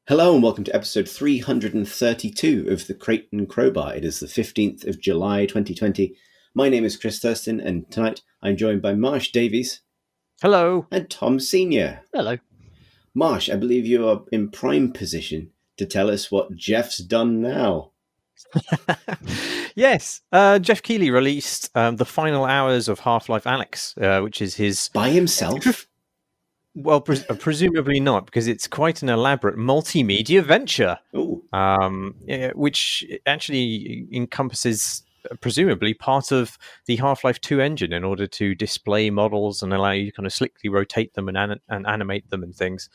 Hello and welcome to episode 332 of the Crate and Crowbar. It is the 15th of July 2020. My name is Chris Thurston and tonight I'm joined by Marsh Davies. Hello. And Tom Senior. Hello. Marsh, I believe you are in prime position to tell us what Jeff's done now. Yes, Jeff Keighley released the final hours of Half-Life Alyx, which is his... By himself? Well, presumably not, because it's quite an elaborate multimedia venture, which actually encompasses, presumably, part of the Half-Life 2 engine in order to display models and allow you to kind of slickly rotate them and animate them and things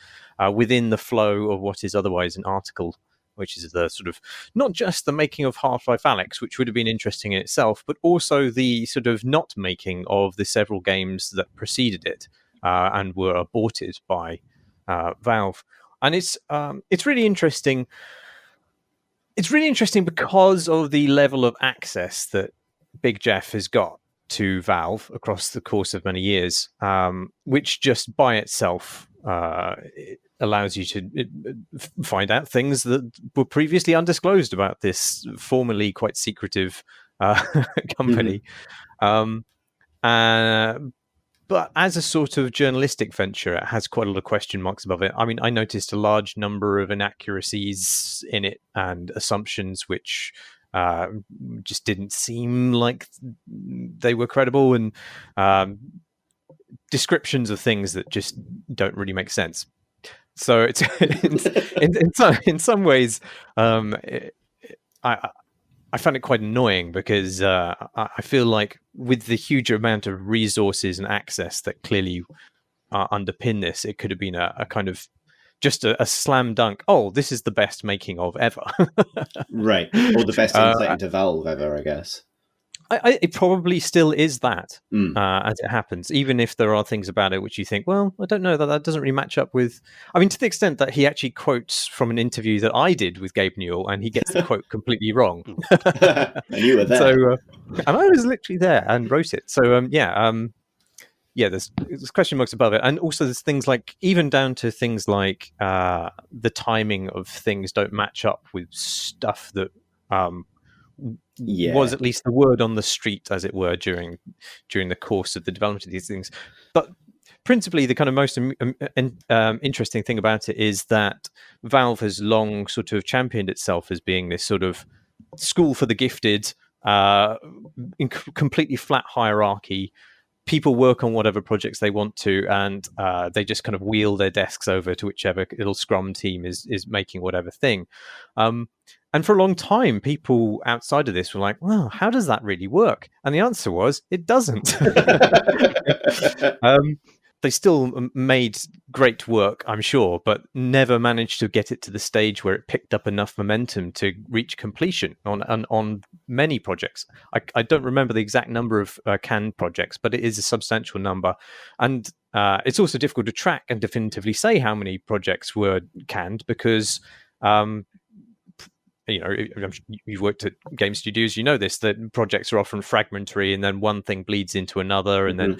within the flow of what is otherwise an article, which is the sort of not just the making of Half-Life Alyx, which would have been interesting in itself, but also the sort of not making of the several games that preceded it. And were aborted by Valve, and it's really interesting. It's really interesting because of the level of access that Big Jeff has got to Valve across the course of many years, which just by itself it allows you to find out things that were previously undisclosed about this formerly quite secretive company. But as a sort of journalistic venture, it has quite a lot of question marks above it. I mean, I noticed a large number of inaccuracies in it and assumptions which just didn't seem like they were credible, and descriptions of things that just don't really make sense. So it's in some ways, I found it quite annoying because I feel like with the huge amount of resources and access that clearly underpin this, it could have been a kind of just a slam dunk. Oh, this is the best making of ever. Right. Or the best insight into Valve ever, I guess. It probably still is that, as it happens, even if there are things about it which you think, well, I don't know, that doesn't really match up with... I mean, to the extent that he actually quotes from an interview that I did with Gabe Newell, and he gets the quote completely wrong. And you were there. So, and I was literally there and wrote it. So, there's question marks above it. And also there's things like, even down to things like the timing of things don't match up with stuff that... was at least the word on the street, as it were, during the course of the development of these things. But principally, the kind of most interesting thing about it is that Valve has long sort of championed itself as being this sort of school for the gifted, completely flat hierarchy. People work on whatever projects they want to, and they just kind of wheel their desks over to whichever little Scrum team is making whatever thing. And for a long time, people outside of this were like, well, how does that really work? And the answer was, it doesn't. They still made great work, I'm sure, but never managed to get it to the stage where it picked up enough momentum to reach completion on many projects. I don't remember the exact number of canned projects, but it is a substantial number. And it's also difficult to track and definitively say how many projects were canned because... you've worked at game studios, you know this, that projects are often fragmentary, and then one thing bleeds into another, and then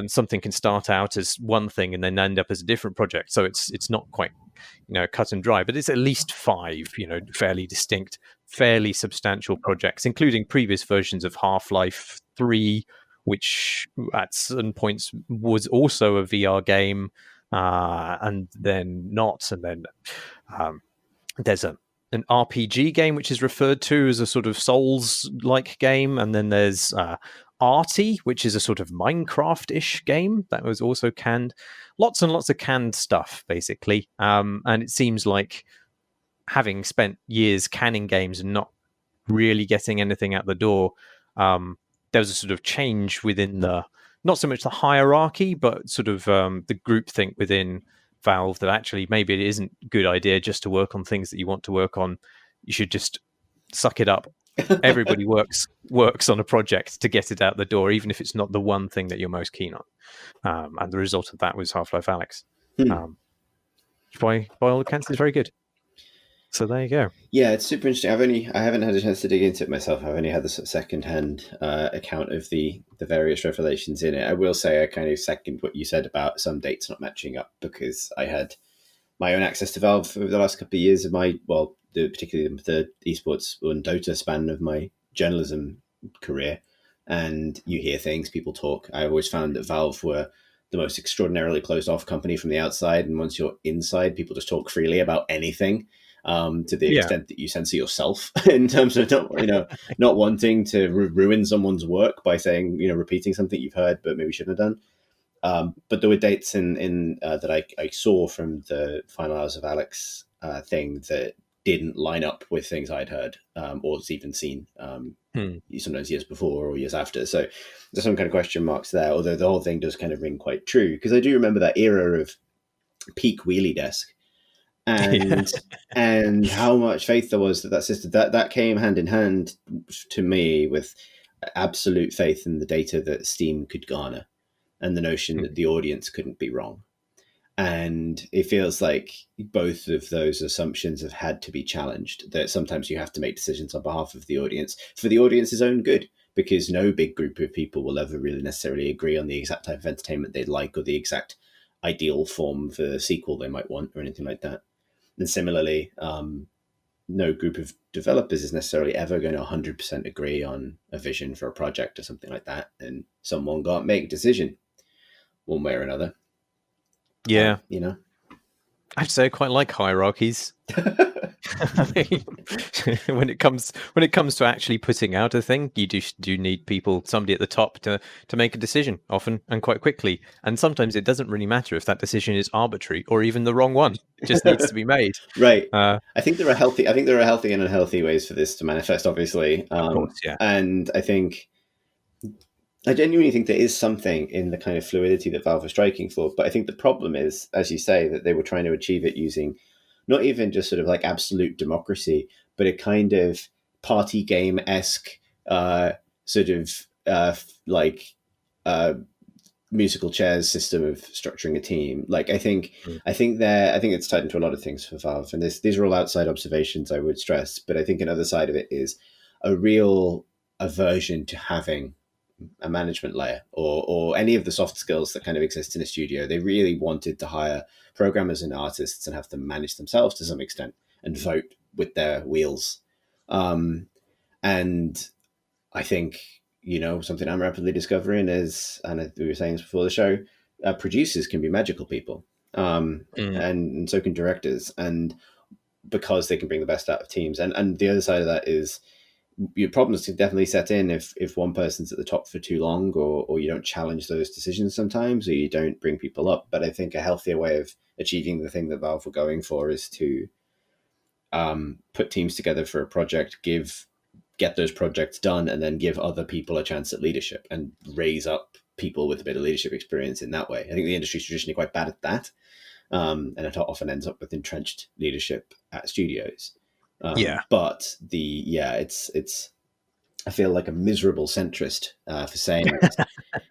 something can start out as one thing and then end up as a different project. So it's not quite cut and dry, but it's at least 5 fairly distinct, fairly substantial projects, including previous versions of Half-Life 3, which at certain points was also a VR game, and then not, and then there's an RPG game which is referred to as a sort of Souls-like game, and then there's Arty, which is a sort of Minecraft-ish game that was also canned. Lots and lots of canned stuff, basically. And it seems like, having spent years canning games and not really getting anything out the door, there was a sort of change within not so much the hierarchy, but sort of the groupthink within Valve, that actually maybe it isn't a good idea just to work on things that you want to work on. You should just suck it up. Everybody works on a project to get it out the door, even if it's not the one thing that you're most keen on. And the result of that was Half-Life Alyx. By all accounts, is very good. So there you go. Yeah, it's super interesting. I haven't had a chance to dig into it myself. I've only had the sort of second-hand account of the various revelations in it. I will say I kind of second what you said about some dates not matching up, because I had my own access to Valve over the last couple of years of my, particularly the esports and Dota span of my journalism career. And you hear things, people talk. I always found that Valve were the most extraordinarily closed off company from the outside. And once you're inside, people just talk freely about anything, to the extent that you censor yourself in terms of not wanting to ruin someone's work by saying, repeating something you've heard, but maybe shouldn't have done. But there were dates in that I saw from the final hours of Alyx thing that didn't line up with things I'd heard or even seen sometimes years before or years after. So there's some kind of question marks there, although the whole thing does kind of ring quite true, because I do remember that era of peak wheelie desk and how much faith there was that system that came hand in hand to me with absolute faith in the data that Steam could garner and the notion that the audience couldn't be wrong. And it feels like both of those assumptions have had to be challenged, that sometimes you have to make decisions on behalf of the audience for the audience's own good, because no big group of people will ever really necessarily agree on the exact type of entertainment they'd like or the exact ideal form for the sequel they might want or anything like that. And similarly, no group of developers is necessarily ever going to 100% agree on a vision for a project or something like that. And someone can't make a decision one way or another. Yeah. I have to say I quite like hierarchies. I mean, when it comes to actually putting out a thing, you do need somebody at the top to make a decision, often and quite quickly. And sometimes it doesn't really matter if that decision is arbitrary or even the wrong one. It just needs to be made. Right. I think there are healthy and unhealthy ways for this to manifest, obviously. Of course, yeah. And I genuinely think there is something in the kind of fluidity that Valve are striking for. But I think the problem is, as you say, that they were trying to achieve it using not even just sort of like absolute democracy, but a kind of party game-esque sort of musical chairs system of structuring a team. Like I think it's tied into a lot of things for Valve, and these are all outside observations, I would stress. But I think another side of it is a real aversion to having a management layer or any of the soft skills that kind of exist in a studio. They really wanted to hire programmers and artists and have them manage themselves to some extent and vote with their wheels. And I think, something I'm rapidly discovering is, and we were saying this before the show, producers can be magical people. And so can directors. And because they can bring the best out of teams. And the other side of that is, your problems can definitely set in if one person's at the top for too long, or you don't challenge those decisions sometimes, or you don't bring people up. But I think a healthier way of achieving the thing that Valve were going for is to put teams together for a project, get those projects done, and then give other people a chance at leadership and raise up people with a bit of leadership experience in that way. I think the industry's traditionally quite bad at that. And it often ends up with entrenched leadership at studios. But it's I feel like a miserable centrist for saying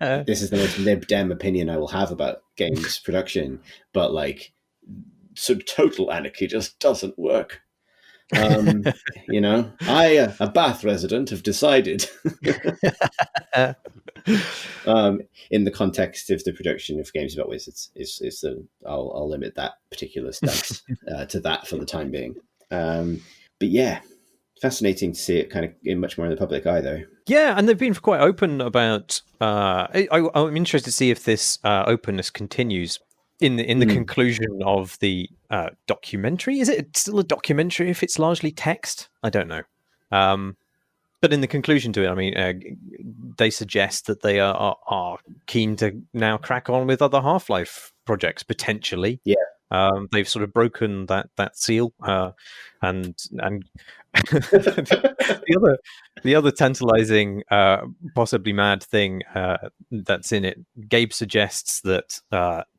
this is the most Lib Dem opinion I will have about games production, but like sort of total anarchy just doesn't work. I, a Bath resident, have decided in the context of the production of games about wizards I'll limit that particular stance to that for the time being. But yeah, fascinating to see it kind of in much more in the public eye, though. Yeah, and they've been quite open about. I'm interested to see if this openness continues in the conclusion of the documentary. Is it still a documentary if it's largely text? I don't know. But in the conclusion to it, I mean, they suggest that they are keen to now crack on with other Half-Life projects potentially. Yeah. They've sort of broken that seal, and the other tantalizing, possibly mad thing that's in it. Gabe suggests that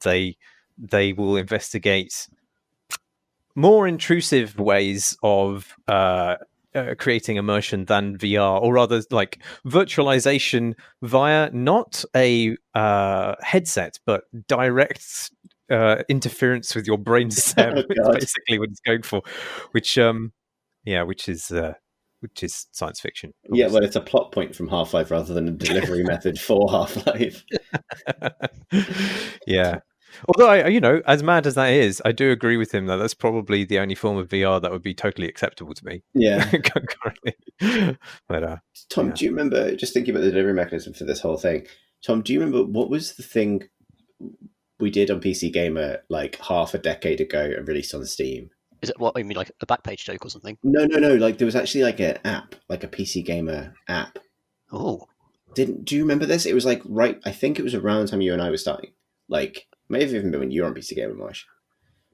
they will investigate more intrusive ways of creating immersion than VR, or rather, like virtualization via not a headset, but direct interference with your brain stem. It's basically what it's going for, which is science fiction. Obviously. Yeah, well, it's a plot point from Half-Life rather than a delivery method for Half-Life. Yeah. Although as mad as that is, I do agree with him that that's probably the only form of VR that would be totally acceptable to me. Yeah. Currently. But Tom, yeah. do you remember, just thinking about the delivery mechanism for this whole thing? Tom, do you remember what was the thing we did on PC Gamer like half a decade ago and released on Steam? Is it what you mean, like a Backpage joke or something? No, no, no. Like there was actually like an app, like a PC Gamer app. Oh, Do you remember this? It was like right. I think it was around the time you and I were starting. Like may have even been when you were on PC Gamer, Marsh.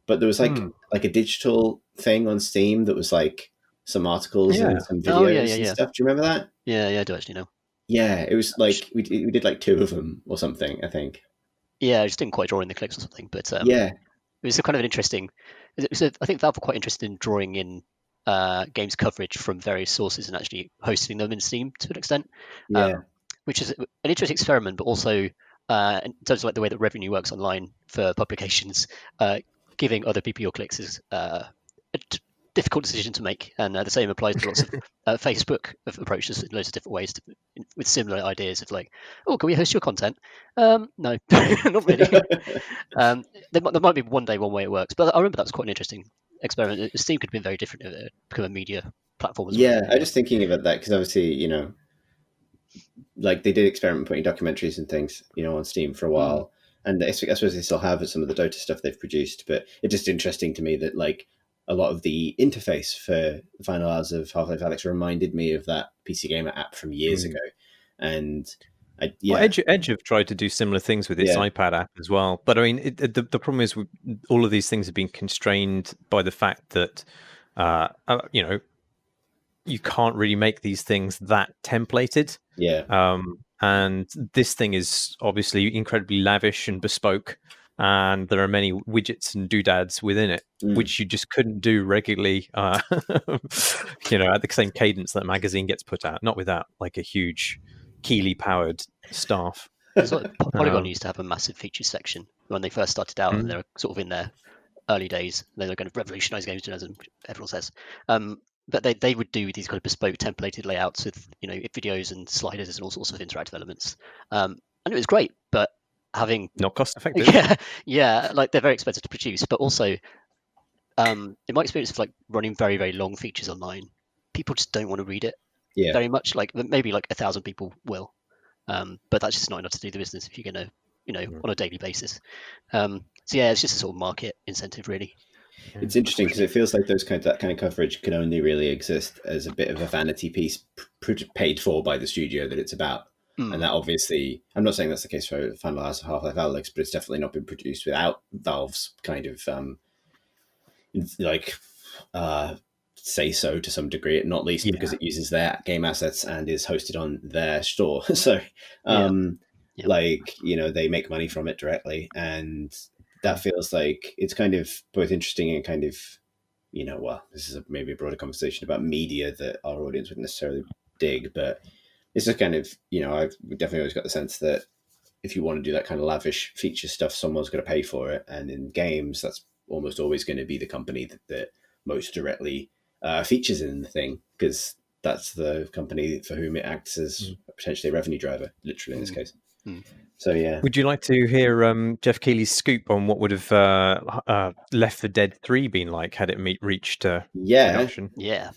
But there was like a digital thing on Steam that was like some articles and some videos and stuff. Do you remember that? Yeah, I do actually know. Yeah, it was like we did like 2 of them or something, I think. Yeah, I just didn't quite draw in the clicks or something, but Yeah, it was a kind of an interesting. I think Valve were quite interested in drawing in games coverage from various sources and actually hosting them in Steam to an extent, yeah, which is an interesting experiment, but also in terms of like the way that revenue works online for publications, giving other people your clicks is a difficult decision to make, and the same applies to lots of Facebook approaches in loads of different ways with similar ideas of like, oh, can we host your content? No, not really. There might be one day one way it works, but I remember that was quite an interesting experiment. Steam could have been very different if it become a media platform as well. yeah. I was just thinking about that because obviously, like they did experiment putting documentaries and things, on Steam for a while, and I suppose they still have some of the Dota stuff they've produced. But it's just interesting to me that like a lot of the interface for the final hours of Half-Life Alyx reminded me of that PC Gamer app from years ago, and Well, Edge have tried to do similar things with its iPad app as well. But I mean, the problem is all of these things have been constrained by the fact that, you can't really make these things that templated. Yeah. And this thing is obviously incredibly lavish and bespoke. And there are many widgets and doodads within it, which you just couldn't do regularly, at the same cadence that a magazine gets put out, not without like a huge Keeley powered staff. Like Polygon used to have a massive features section when they first started out, and they're sort of in their early days. Then they're going to revolutionize games journalism, everyone says. But they would do these kind of bespoke templated layouts with videos and sliders and all sorts of interactive elements, and it was great. But having not cost effective, yeah, like they're very expensive to produce. But also, in my experience of like running very very long features online, people just don't want to read it very much. Like maybe like 1,000 people will, but that's just not enough to do the business if you're going to, on a daily basis. So yeah, it's just a sort of market incentive, really. It's interesting because it feels like that kind of coverage can only really exist as a bit of a vanity piece paid for by the studio that it's about. And that obviously, I'm not saying that's the case for Final Hours of Half-Life Alyx, but it's definitely not been produced without Valve's kind of say so to some degree, not least because it uses their game assets and is hosted on their store. So, they make money from it directly, and that feels like it's kind of both interesting and kind of, this is maybe a broader conversation about media that our audience wouldn't necessarily dig, but it's just kind of, I've definitely always got the sense that if you want to do that kind of lavish feature stuff, someone's going to pay for it. And in games, that's almost always going to be the company that most directly features in the thing, because that's the company for whom it acts as potentially a revenue driver, literally in this case. So yeah. Would you like to hear Jeff Keighley's scoop on what would have Left 4 Dead 3 been like had it reached production? Yeah.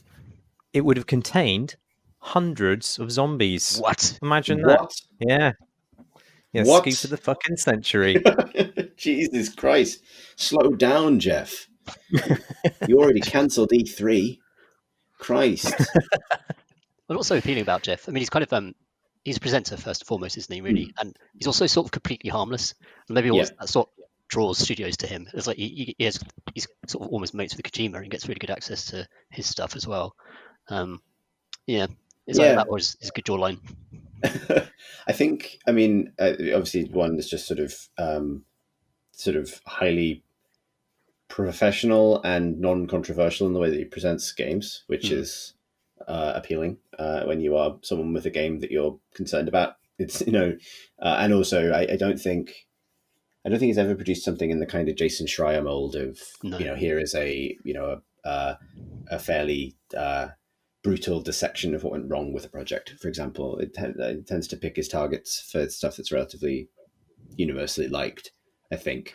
It would have contained hundreds of zombies. What? Imagine that. Yeah. Yeah, what? Scoop of the fucking century. Jesus Christ. Slow down, Jeff. You already cancelled E3. Christ. What's so appealing about Jeff? I mean, he's kind of he's a presenter first and foremost, isn't he? Really, and he's also sort of completely harmless. And maybe that sort of draws studios to him. It's like he's sort of almost mates with Kojima and gets really good access to his stuff as well. It's like that was his good jawline. I think. I mean, obviously, one is just sort of highly professional and non-controversial in the way that he presents games, which is appealing when you are someone with a game that you're concerned about. It's and also I don't think he's ever produced something in the kind of Jason Schreier mold of here is a fairly brutal dissection of what went wrong with a project. For example, it tends to pick his targets for stuff that's relatively universally liked, I think.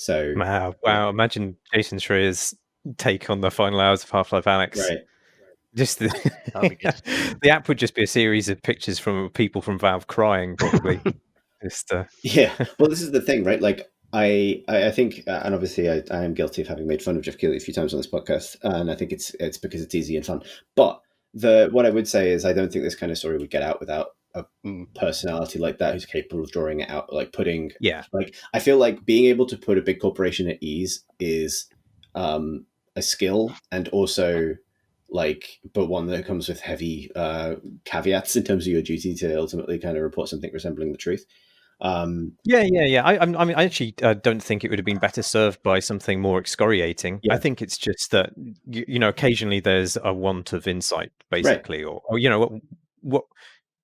So wow. Imagine Jason Schreier's take on the final hours of Half-Life Alyx. right. Just That would be good. the app would just be a series of pictures from people from Valve crying, probably. Just Yeah. Well, this is the thing, right? Like I think, and obviously I am guilty of having made fun of Jeff Keighley a few times on this podcast, and I think it's because it's easy and fun. But what I would say is I don't think this kind of story would get out without a personality like that who's capable of drawing it out, like putting. Yeah. Like I feel like being able to put a big corporation at ease is a skill, and also like, but one that comes with heavy caveats in terms of your duty to ultimately kind of report something resembling the truth. Yeah. I mean, I actually don't think it would have been better served by something more excoriating. Yeah. I think it's just that occasionally there's a want of insight, basically, right. or what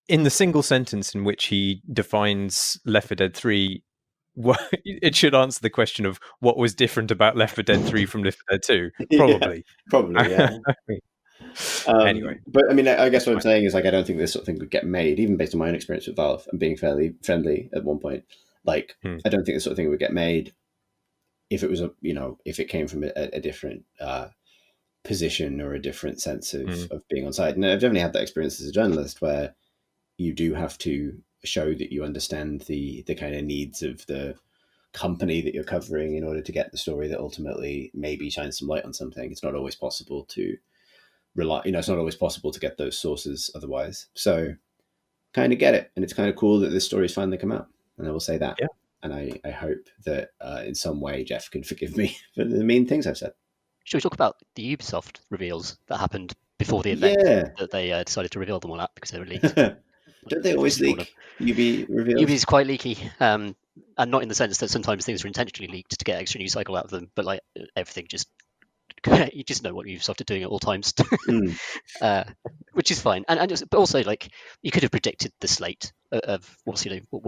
in the single sentence in which he defines Left 4 Dead 3. It should answer the question of what was different about Left 4 Dead 3 from Left 4 Dead 2. Probably, yeah, probably, yeah. Anyway, but I mean, I guess what I'm saying is like I don't think this sort of thing would get made, even based on my own experience with Valve and being fairly friendly at one point. Like, I don't think this sort of thing would get made if it was if it came from a different position or a different sense of being on site. And I've definitely had that experience as a journalist where you do have to show that you understand the kind of needs of the company that you're covering in order to get the story that ultimately maybe shines some light on something. It's not always possible to rely, it's not always possible to get those sources otherwise. So kind of get it. And it's kind of cool that this story's finally come out. And I will say that. Yeah. And I hope that in some way Jeff can forgive me for the mean things I've said. Should we talk about the Ubisoft reveals that happened before the event that they decided to reveal them all at because they were leaked? Don't they always leak UB reveals? UB is quite leaky, and not in the sense that sometimes things are intentionally leaked to get extra news cycle out of them, but like everything just you just know what Ubisoft are doing at all times, which is fine. But also like you could have predicted the slate of what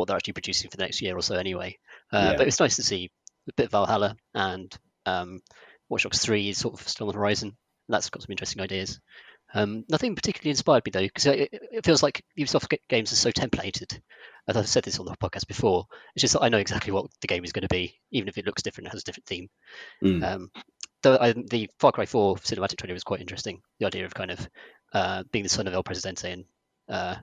they're actually producing for the next year or so anyway. But it was nice to see a bit of Valhalla, and Watch Dogs 3 is sort of still on the horizon. And that's got some interesting ideas. Nothing particularly inspired me though, because it feels like Ubisoft games are so templated. As I've said this on the podcast before, it's just that I know exactly what the game is going to be, even if it looks different, it has a different theme. The Far Cry 4 cinematic trailer was quite interesting. The idea of kind of being the son of El Presidente and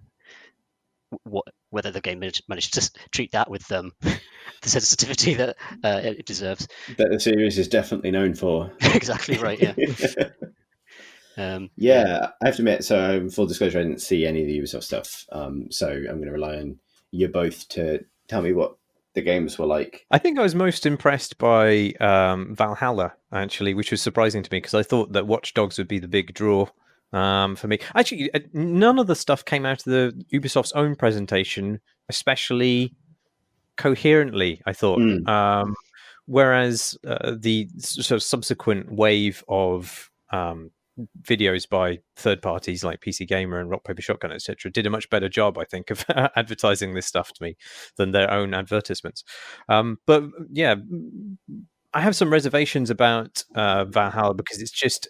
whether the game managed to treat that with the sensitivity that it deserves. That the series is definitely known for. Exactly right, yeah. I have to admit, so full disclosure, I didn't see any of the Ubisoft stuff. So I'm going to rely on you both to tell me what the games were like. I think I was most impressed by Valhalla, actually, which was surprising to me because I thought that Watch Dogs would be the big draw for me. Actually, none of the stuff came out of the Ubisoft's own presentation, especially coherently, I thought. Whereas the sort of subsequent wave of videos by third parties like PC Gamer and Rock Paper Shotgun, etc., did a much better job, I think, of advertising this stuff to me than their own advertisements. But yeah, I have some reservations about Valhalla because it's just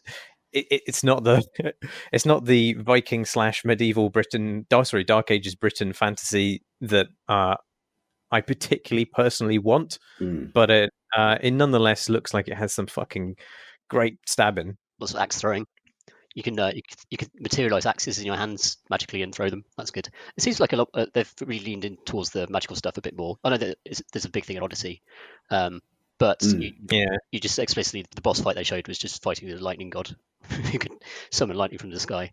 it's not the Viking / medieval Britain, Dark Ages Britain fantasy that I particularly personally want, but it nonetheless looks like it has some fucking great stabbing. Lots of axe throwing. You can materialize axes in your hands magically and throw them. That's good. It seems like a lot. They've really leaned in towards the magical stuff a bit more. I know that there's a big thing in Odyssey, but you just explicitly the boss fight they showed was just fighting the lightning god who could summon lightning from the sky,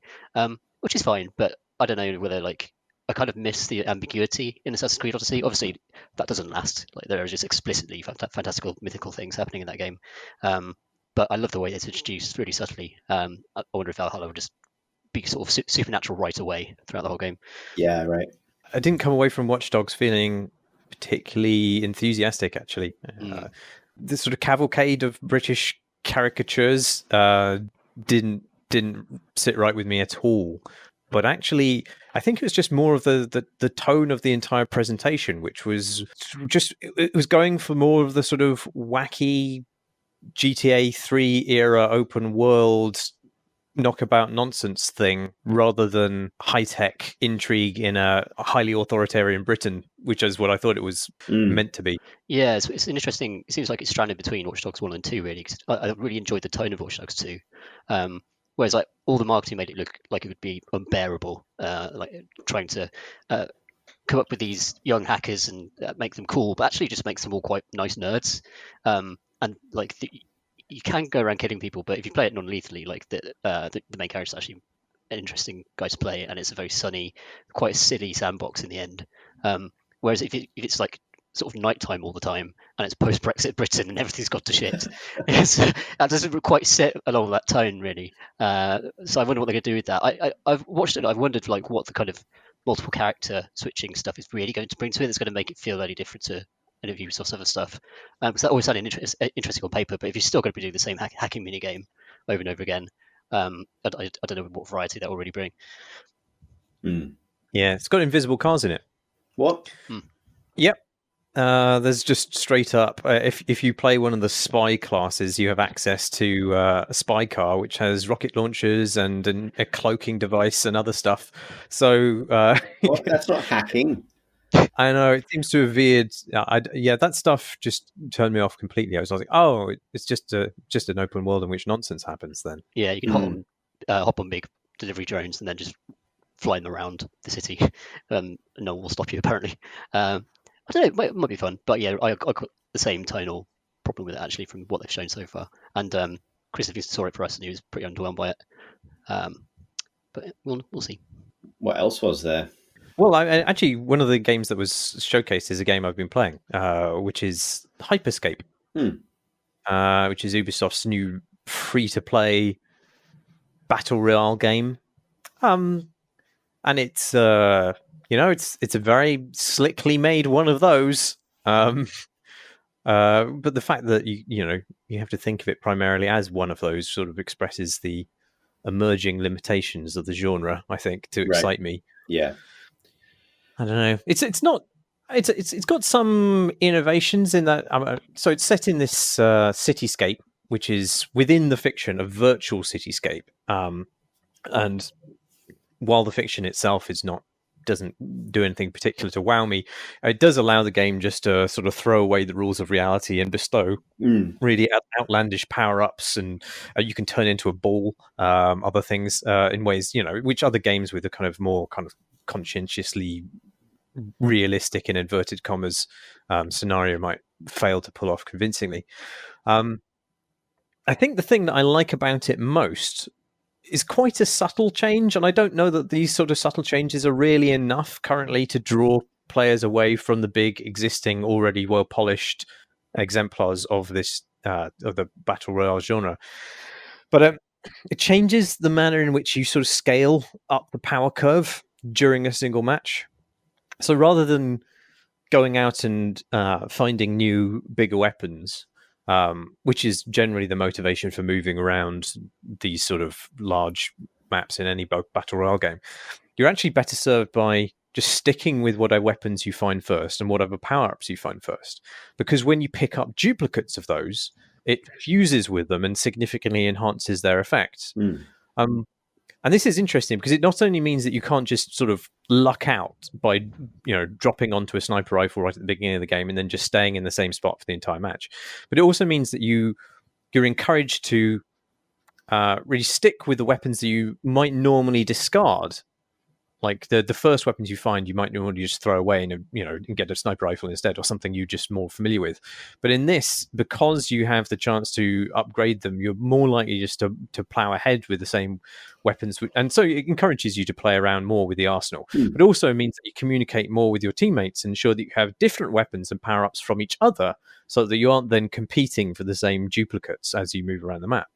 which is fine. But I don't know whether like I kind of miss the ambiguity in Assassin's Creed Odyssey. Obviously, that doesn't last. Like there are just explicitly fantastical, mythical things happening in that game. But I love the way it's introduced really subtly. I wonder if Valhalla would just be sort of supernatural right away throughout the whole game. Yeah, right. I didn't come away from Watch Dogs feeling particularly enthusiastic, actually. The sort of cavalcade of British caricatures didn't sit right with me at all. But actually, I think it was just more of the tone of the entire presentation, which was just it was going for more of the sort of wacky GTA 3 era open world knockabout nonsense thing rather than high-tech intrigue in a highly authoritarian Britain, which is what I thought it was meant to be. Yeah, it's an interesting. It seems like it's stranded between Watch Dogs 1 and 2, really. 'Cause I really enjoyed the tone of Watch Dogs 2. Whereas like all the marketing made it look like it would be unbearable, like trying to come up with these young hackers and make them cool, but actually just makes them all quite nice nerds. And like you can go around killing people, but if you play it non-lethally, like the main character is actually an interesting guy to play, and it's a very sunny, quite a silly sandbox in the end. Whereas if it's like sort of nighttime all the time and it's post-Brexit Britain and everything's got to shit, that doesn't quite sit along that tone really. So I wonder what they're going to do with that. I've watched it. I've wondered like what the kind of multiple character switching stuff is really going to bring to it. That's going to make it feel any different to any of Ubisoft's other stuff. Because that always sounded interesting on paper, but if you're still going to be doing the same hacking mini game over and over again, I don't know what variety that will really bring. Yeah, it's got invisible cars in it. What? Yep. There's just straight up. If you play one of the spy classes, you have access to a spy car which has rocket launchers and a cloaking device and other stuff. So What? That's not hacking. I know it seems to have veered. Yeah, that stuff just turned me off completely. I was like, oh, it's just an open world in which nonsense happens. Then yeah, you can hop on big delivery drones and then just fly them around the city. No one will stop you apparently. I don't know, it might be fun, but yeah, I got the same tonal problem with it actually from what they've shown so far. And Chris saw it for us, and he was pretty underwhelmed by it. But we'll see. What else was there? Well, actually, one of the games that was showcased is a game I've been playing, which is Hyper Scape, which is Ubisoft's new free-to-play battle royale game. And it's it's a very slickly made one of those. But the fact that you have to think of it primarily as one of those sort of expresses the emerging limitations of the genre, I think, to excite me. Yeah. I don't know. It's not. It's got some innovations in that. So it's set in this cityscape, which is within the fiction a virtual cityscape. And while the fiction itself doesn't do anything particular to wow me, it does allow the game just to sort of throw away the rules of reality and bestow really outlandish power-ups, and you can turn into a ball, other things in ways which other games with a kind of more kind of conscientiously realistic in inverted commas scenario might fail to pull off convincingly. I think the thing that I like about it most is quite a subtle change, and I don't know that these sort of subtle changes are really enough currently to draw players away from the big existing already well polished exemplars of this of the battle royale genre. But it changes the manner in which you sort of scale up the power curve during a single match. So rather than going out and finding new, bigger weapons, which is generally the motivation for moving around these sort of large maps in any battle royale game, you're actually better served by just sticking with whatever weapons you find first and whatever power-ups you find first. Because when you pick up duplicates of those, it fuses with them and significantly enhances their effects. And this is interesting because it not only means that you can't just sort of luck out by, dropping onto a sniper rifle right at the beginning of the game and then just staying in the same spot for the entire match, but it also means that you're encouraged to really stick with the weapons that you might normally discard. Like the first weapons you find, you might normally just throw away and get a sniper rifle instead, or something you're just more familiar with. But in this, because you have the chance to upgrade them, you're more likely just to plow ahead with the same weapons, and so it encourages you to play around more with the arsenal. But it also means that you communicate more with your teammates and ensure that you have different weapons and power-ups from each other, so that you aren't then competing for the same duplicates as you move around the map.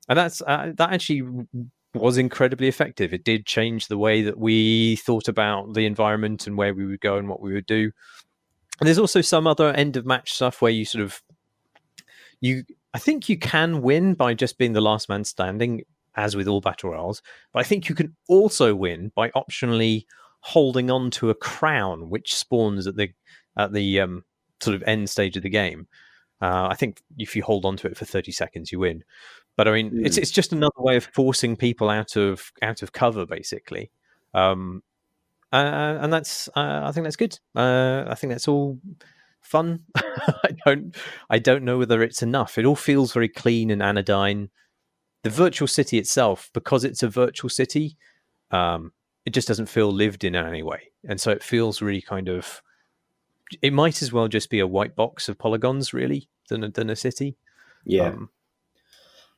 And that actually was incredibly effective. It did change the way that we thought about the environment and where we would go and what we would do. And there's also some other end of match stuff where you I think you can win by just being the last man standing, as with all battle royales, but I think you can also win by optionally holding on to a crown which spawns at the sort of end stage of the game. I think if you hold on to it for 30 seconds, you win. But I mean, it's just another way of forcing people out of cover, basically. And that's I think that's good. I think that's all fun. I don't know whether it's enough. It all feels very clean and anodyne. The virtual city itself, because it's a virtual city, it just doesn't feel lived in any way, and so it feels really kind of. It might as well just be a white box of polygons, really, than a city. Yeah.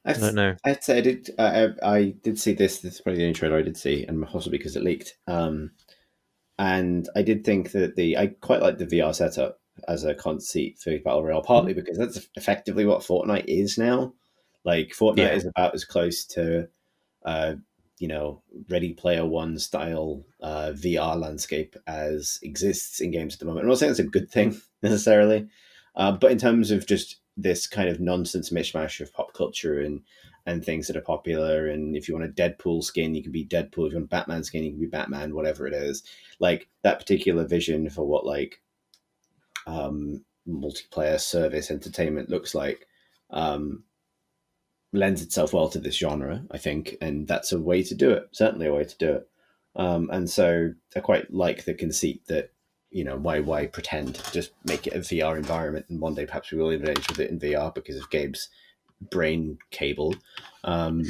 I don't know. I'd say I did see this. This is probably the only trailer I did see, and possibly because it leaked. And I did think that I quite like the VR setup as a conceit for Battle Royale, partly because that's effectively what Fortnite is now. Like Fortnite is about as close to, Ready Player One style VR landscape as exists in games at the moment. I'm not saying it's a good thing necessarily, but in terms of just this kind of nonsense mishmash of pop culture and things that are popular. And if you want a Deadpool skin, you can be Deadpool. If you want a Batman skin, you can be Batman, whatever it is. Like that particular vision for what like multiplayer service entertainment looks like lends itself well to this genre, I think. And that's a way to do it, certainly a way to do it. And so I quite like the conceit that, why pretend? Just make it a VR environment, and one day perhaps we will engage with it in VR because of Gabe's brain cable. But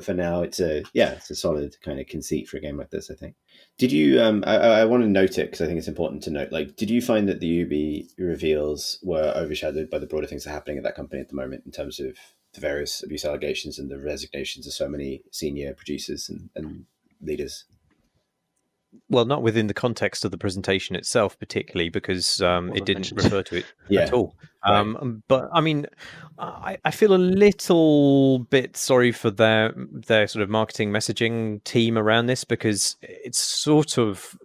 for now, it's a solid kind of conceit for a game like this, I think. Did you? I want to note it because I think it's important to note. Like, did you find that the Ubi reveals were overshadowed by the broader things that are happening at that company at the moment in terms of the various abuse allegations and the resignations of so many senior producers and leaders? Well, not within the context of the presentation itself, particularly because it didn't refer to it at all. Right. But I mean, I feel a little bit sorry for their sort of marketing messaging team around this, because it's sort of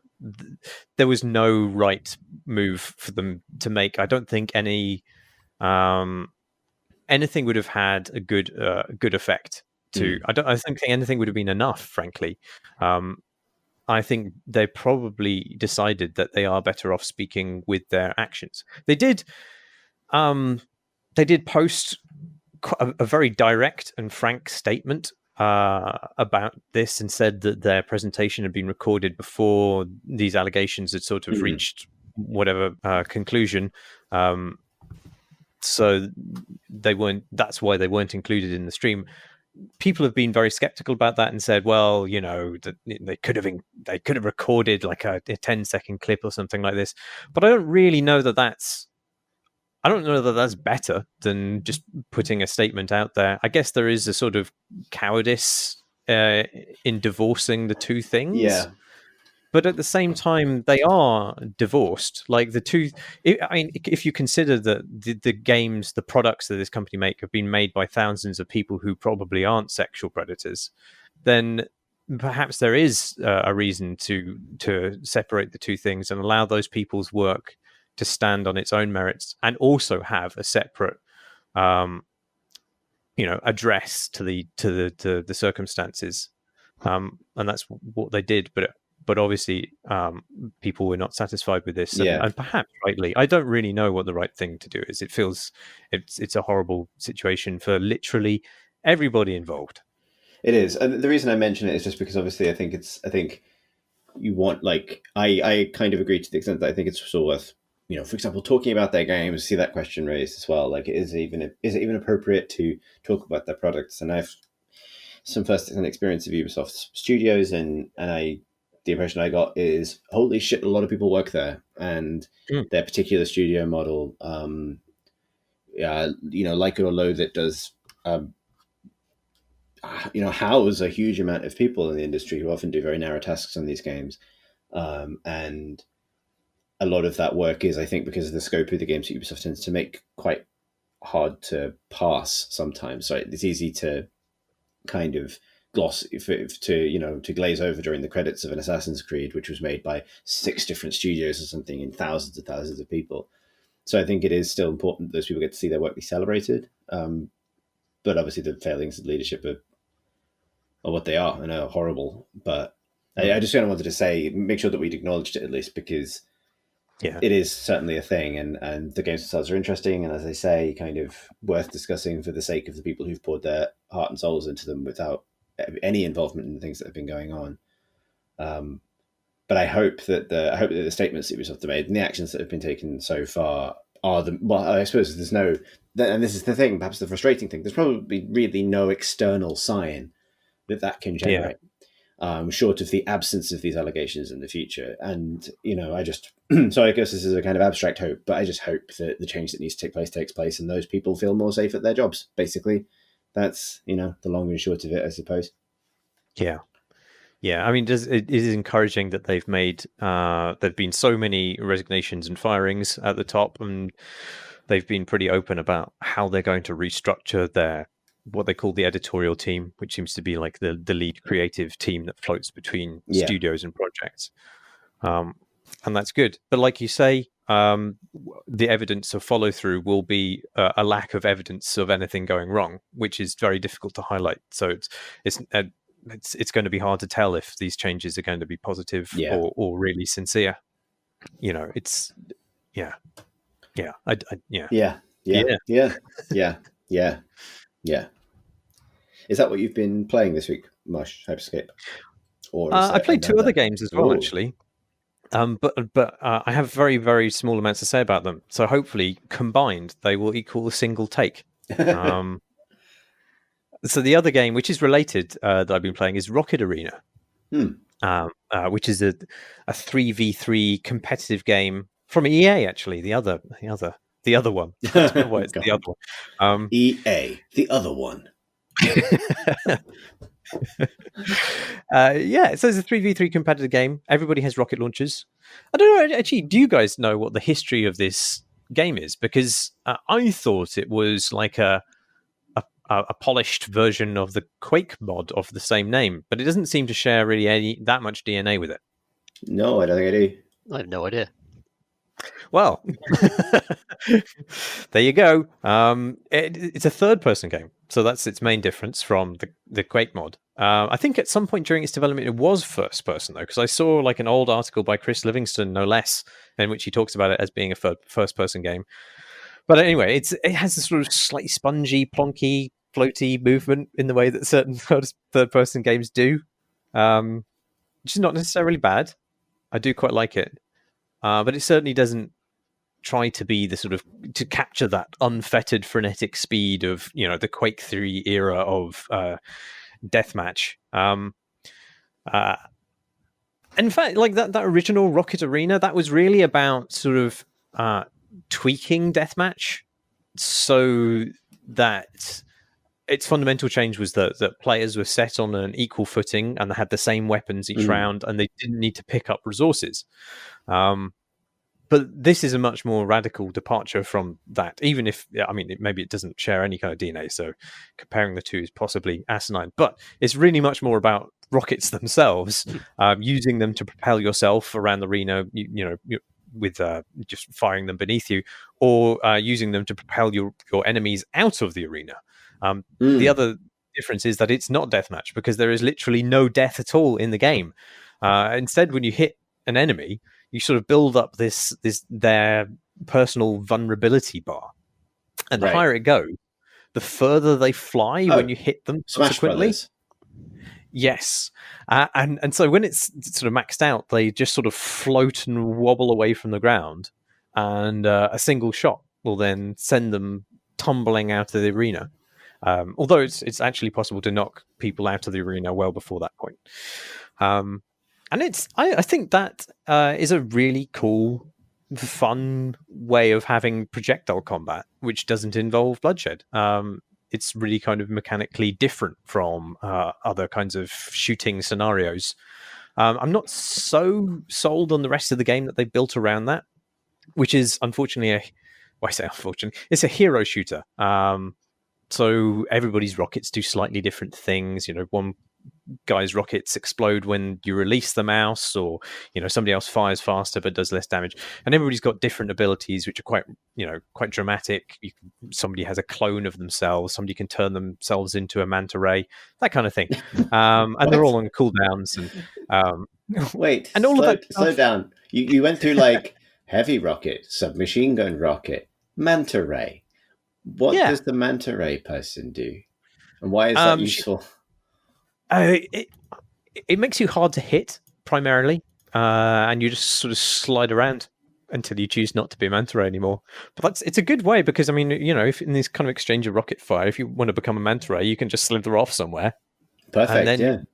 there was no right move for them to make. I don't think anything would have had a good effect. I don't think anything would have been enough, frankly. I think they probably decided that they are better off speaking with their actions. They did post a very direct and frank statement about this, and said that their presentation had been recorded before these allegations had sort of reached whatever conclusion. So they weren't. That's why they weren't included in the stream. People have been very skeptical about that and said, well, they could have recorded like a 10-second clip or something like this. But I don't really know that that's better than just putting a statement out there. I guess there is a sort of cowardice in divorcing the two things. Yeah. But at the same time, they are divorced. Like the two, if you consider that the games, the products that this company make have been made by thousands of people who probably aren't sexual predators, then perhaps there is a reason to separate the two things and allow those people's work to stand on its own merits, and also have a separate, address to the circumstances. And that's what they did. But obviously, people were not satisfied with this, and perhaps rightly. I don't really know what the right thing to do is. It feels it's a horrible situation for literally everybody involved. It is, and the reason I mention it is just because obviously I think you want, like, I kind of agree to the extent that I think it's still worth, for example, talking about their games. See that question raised as well. Like, is it even appropriate to talk about their products? And I've some first-hand experience of Ubisoft Studios, and the impression I got is, holy shit, a lot of people work there, and their particular studio model, like it or loathe it, does, house a huge amount of people in the industry who often do very narrow tasks on these games. And a lot of that work is, I think, because of the scope of the games that Ubisoft tends to make, quite hard to pass sometimes. So it's easy to kind of gloss to glaze over during the credits of an Assassin's Creed, which was made by 6 different studios or something, and thousands of people. So I think it is still important that those people get to see their work be celebrated. But obviously the failings of leadership are what they are, and are horrible. But I just kind of wanted to say, make sure that we'd acknowledged it at least, because it is certainly a thing, and the games themselves are interesting, and as I say, kind of worth discussing for the sake of the people who've poured their heart and souls into them without any involvement in the things that have been going on. But I hope that the statements that Ubisoft have made and the actions that have been taken so far are I suppose there's no, and this is the thing, perhaps the frustrating thing, there's probably really no external sign that can generate. Short of the absence of these allegations in the future. And, I just, so I guess this is a kind of abstract hope, but I just hope that the change that needs to take place takes place and those people feel more safe at their jobs. Basically, that's, the long and short of it, I suppose. Yeah. Yeah, I mean, it is encouraging that they've made, there've been so many resignations and firings at the top, and they've been pretty open about how they're going to restructure what they call the editorial team, which seems to be like the lead creative team that floats between studios and projects. And that's good. But like you say, the evidence of follow through will be a lack of evidence of anything going wrong, which is very difficult to highlight. So it's going to be hard to tell if these changes are going to be positive or really sincere. It's yeah. Is that what you've been playing this week, Marsh, Hyper Scape? Or I played two other games as well, actually. But I have very, very small amounts to say about them. So hopefully, combined, they will equal a single take. So the other game, which is related, that I've been playing, is Rocket Arena, which is a 3v3 competitive game from EA. Actually, the other one. That's why it's the other one. EA, the other one. So it's a 3v3 competitive game. Everybody has rocket launchers. I don't know, actually, do you guys know what the history of this game is? Because I thought it was like a polished version of the Quake mod of the same name, but it doesn't seem to share really that much DNA with it. No, I don't think I do. I have no idea. Well, there you go. It's a third-person game, so that's its main difference from the Quake mod. I think at some point during its development it was first-person, though, because I saw like an old article by Chris Livingston, no less, in which he talks about it as being a first-person game. But anyway, it has this sort of slightly spongy, plonky, floaty movement in the way that certain third-person games do, which is not necessarily bad. I do quite like it. But it certainly doesn't try to be to capture that unfettered frenetic speed of, the Quake 3 era of deathmatch. In fact, like that original Rocket Arena, that was really about sort of tweaking deathmatch so that its fundamental change was that players were set on an equal footing and they had the same weapons each round, and they didn't need to pick up resources. But this is a much more radical departure from that, even if, maybe it doesn't share any kind of DNA, so comparing the two is possibly asinine. But it's really much more about rockets themselves, using them to propel yourself around the arena, with just firing them beneath you, or using them to propel your enemies out of the arena. The other difference is that it's not deathmatch, because there is literally no death at all in the game. Instead, when you hit an enemy, you sort of build up their personal vulnerability bar, and the higher it goes, the further they fly when you hit them subsequently. Yes, and so when it's sort of maxed out, they just sort of float and wobble away from the ground, and a single shot will then send them tumbling out of the arena. Although it's actually possible to knock people out of the arena well before that point. And I think that is a really cool, fun way of having projectile combat, which doesn't involve bloodshed. It's really kind of mechanically different from other kinds of shooting scenarios. I'm not so sold on the rest of the game that they've built around that, which is unfortunately it's a hero shooter. So everybody's rockets do slightly different things. One guy's rockets explode when you release the mouse, or somebody else fires faster but does less damage, and everybody's got different abilities which are quite dramatic. Somebody has a clone of themselves, somebody can turn themselves into a manta ray, that kind of thing. And they're all on cooldowns, and wait, and all slow, of that slow down. You went through like heavy rocket, submachine gun rocket, manta ray. What does the manta ray person do? And why is that useful? It makes you hard to hit, primarily. And you just sort of slide around until you choose not to be a manta ray anymore. But it's a good way because, I mean, if in this kind of exchange of rocket fire, if you want to become a manta ray, you can just slither off somewhere. Perfect, and then,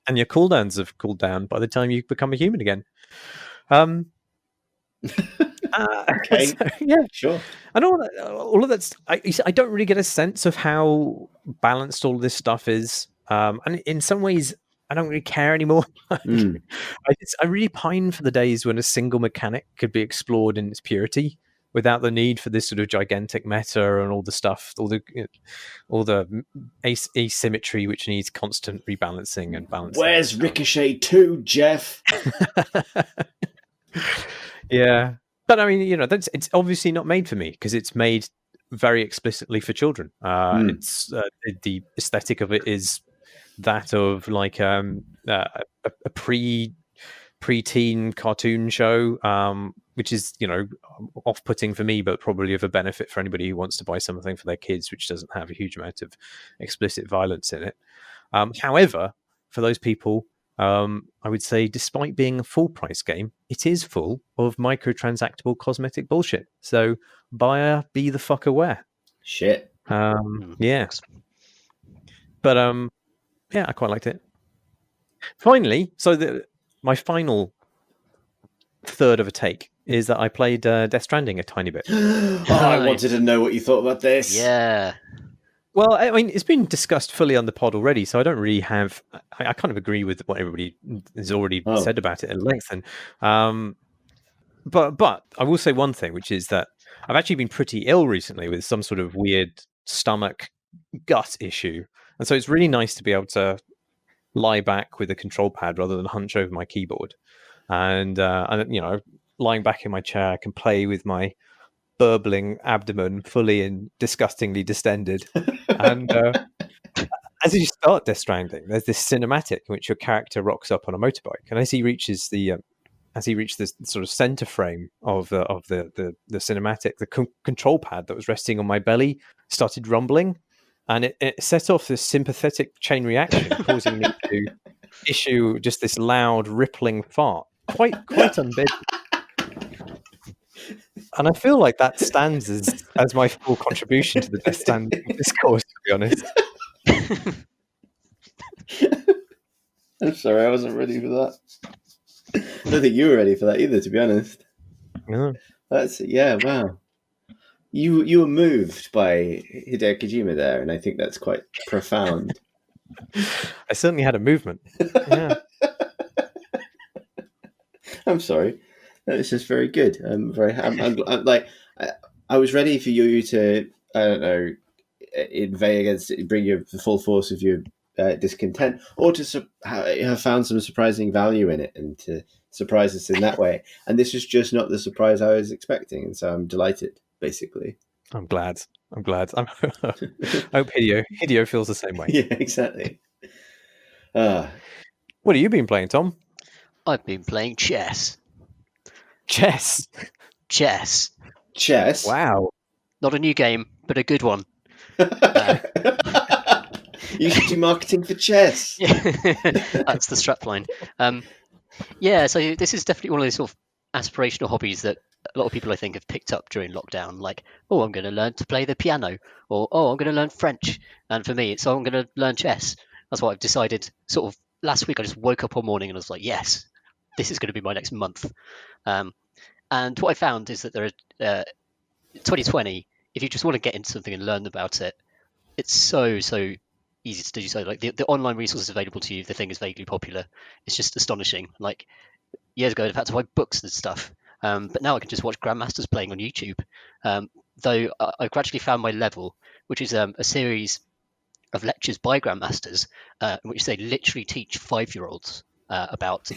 and your cooldowns have cooled down by the time you become a human again. Okay, so, yeah, sure. And all of that's, I don't really get a sense of how balanced all of this stuff is. And in some ways, I don't really care anymore. I really pine for the days when a single mechanic could be explored in its purity without the need for this sort of gigantic meta and all the stuff, all the asymmetry which needs constant rebalancing and balancing. Where's Ricochet 2, Jeff? Yeah. But I mean, it's obviously not made for me because it's made very explicitly for children. It's the aesthetic of it is that of like a pre-teen cartoon show, which is off-putting for me, but probably of a benefit for anybody who wants to buy something for their kids, which doesn't have a huge amount of explicit violence in it. However, for those people, I would say, despite being a full-price game, it is full of microtransactable cosmetic bullshit. So, buyer, be the fuck aware. Shit. Yeah. But yeah, I quite liked it. Finally, so my final third of a take is that I played Death Stranding a tiny bit. I wanted to know what you thought about this. Yeah. Well, I mean, it's been discussed fully on the pod already, so I don't really have... I kind of agree with what everybody has already said about it at length. And but I will say one thing, which is that I've actually been pretty ill recently with some sort of weird stomach gut issue. And so it's really nice to be able to lie back with a control pad rather than hunch over my keyboard. And lying back in my chair, I can play with my burbling abdomen fully and disgustingly distended. And as you start Death Stranding, there's this cinematic in which your character rocks up on a motorbike, and as he reaches the sort of center frame of the cinematic, the control pad that was resting on my belly started rumbling, and it set off this sympathetic chain reaction, causing me to issue just this loud rippling fart, quite unbidden. And I feel like that stands as my full contribution to the Death Stranding discourse, to be honest. I'm sorry, I wasn't ready for that. I don't think you were ready for that either, to be honest. No. Wow. You were moved by Hideo Kojima there, and I think that's quite profound. I certainly had a movement. Yeah. I'm sorry. It's just very good. I'm like, I was ready for you to, I don't know, inveigh against it, bring the full force of your discontent, or to have found some surprising value in it and to surprise us in that way. And this is just not the surprise I was expecting, and so I'm delighted, basically. I'm glad. I hope Hideo feels the same way. Yeah, exactly. What have you been playing, Tom? I've been playing chess. Chess? Chess? Wow. Not a new game, but a good one. You should do marketing for chess. That's the strapline. Yeah, so this is definitely one of those sort of aspirational hobbies that a lot of people, I think, have picked up during lockdown. Like, oh, I'm going to learn to play the piano, or oh, I'm going to learn French. And for me, it's I'm going to learn chess. That's what I've decided. Sort of last week, I just woke up one morning and I was like, yes, this is going to be my next month. And what I found is that there are 2020. If you just want to get into something and learn about it, it's so easy to do so. Like the online resources available to you, the thing is vaguely popular. It's just astonishing. Like years ago, I'd had to buy books and stuff, but now I can just watch grandmasters playing on YouTube. Though I've gradually found my level, which is a series of lectures by grandmasters, in which they literally teach 5-year-olds about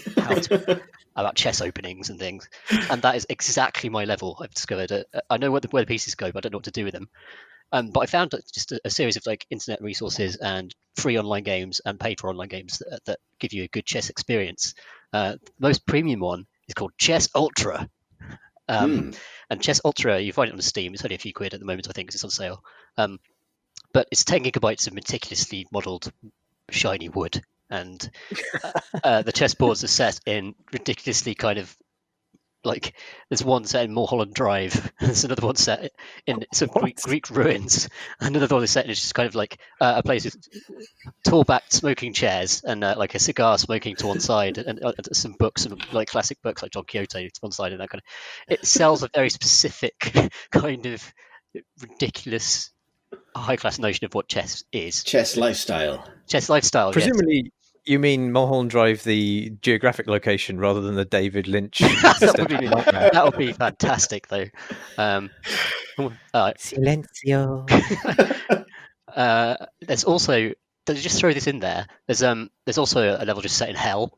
about chess openings and things, and that is exactly my level. I've discovered. I know where the pieces go, but I don't know what to do with them. But I found just a series of like internet resources and free online games and paid for online games that give you a good chess experience. The most premium one is called Chess Ultra, And Chess Ultra, you find it on Steam. It's only a few quid at the moment, I think, because it's on sale. But it's 10 gigabytes of meticulously modelled shiny wood, and the chessboards are set in ridiculously kind of like, there's one set in Mulholland Drive, there's another one set in some Greek ruins, another one is set in just kind of like a place with tall-backed smoking chairs and like a cigar smoking to one side, and some books, some like classic books like Don Quixote to one side, and that kind of. It sells a very specific kind of ridiculous high-class notion of what chess is. Chess lifestyle. Chess lifestyle. Presumably, yes. You mean Mulholland Drive, the geographic location, rather than the David Lynch? that would be fantastic, though. Silencio. There's also, just throw this in there. There's also a level just set in hell.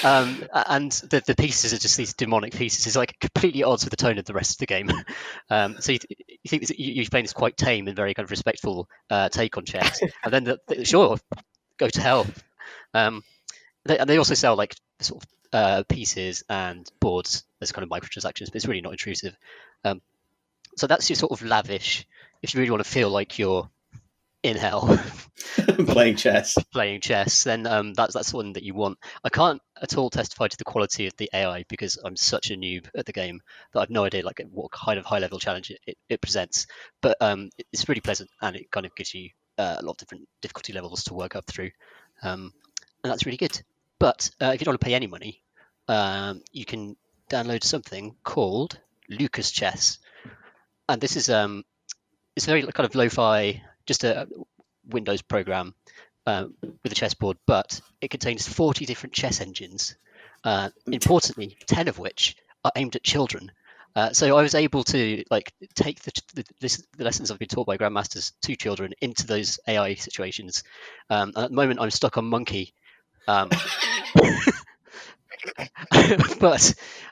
And the pieces are just these demonic pieces. It's like completely at odds with the tone of the rest of the game. So you think you're playing this quite tame and very kind of respectful take on chess, and then sure, go to hell. They also sell like sort of pieces and boards as kind of microtransactions, but it's really not intrusive. So that's your sort of lavish. If you really want to feel like you're in hell playing chess, then that's one that you want. I can't at all testify to the quality of the AI because I'm such a noob at the game that I've no idea like what kind of high level challenge it presents. But it's really pleasant, and it kind of gives you a lot of different difficulty levels to work up through, and that's really good. But if you don't want to pay any money, you can download something called Lucas Chess, and this is it's very kind of lo-fi, just a Windows program with a chessboard, but it contains 40 different chess engines, importantly 10 of which are aimed at children. So I was able to like take the lessons I've been taught by grandmasters to children into those AI situations. At the moment I'm stuck on monkey, but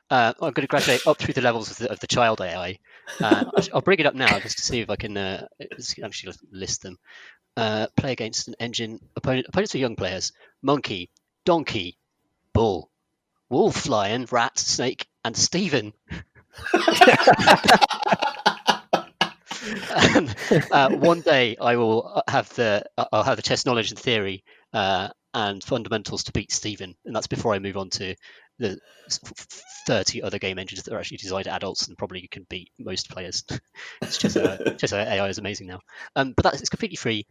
I'm going to graduate up through the levels of the child AI. I'll bring it up now just to see if I can actually list them. Play against an engine opponents are young players: monkey, donkey, bull, wolf, lion, rat, snake, and Stephen. One day I will have I'll have the chess knowledge and theory and fundamentals to beat Stephen, and that's before I move on to the 30 other game engines that are actually designed at adults and probably can beat most players. Chess AI is amazing now, but it's completely free.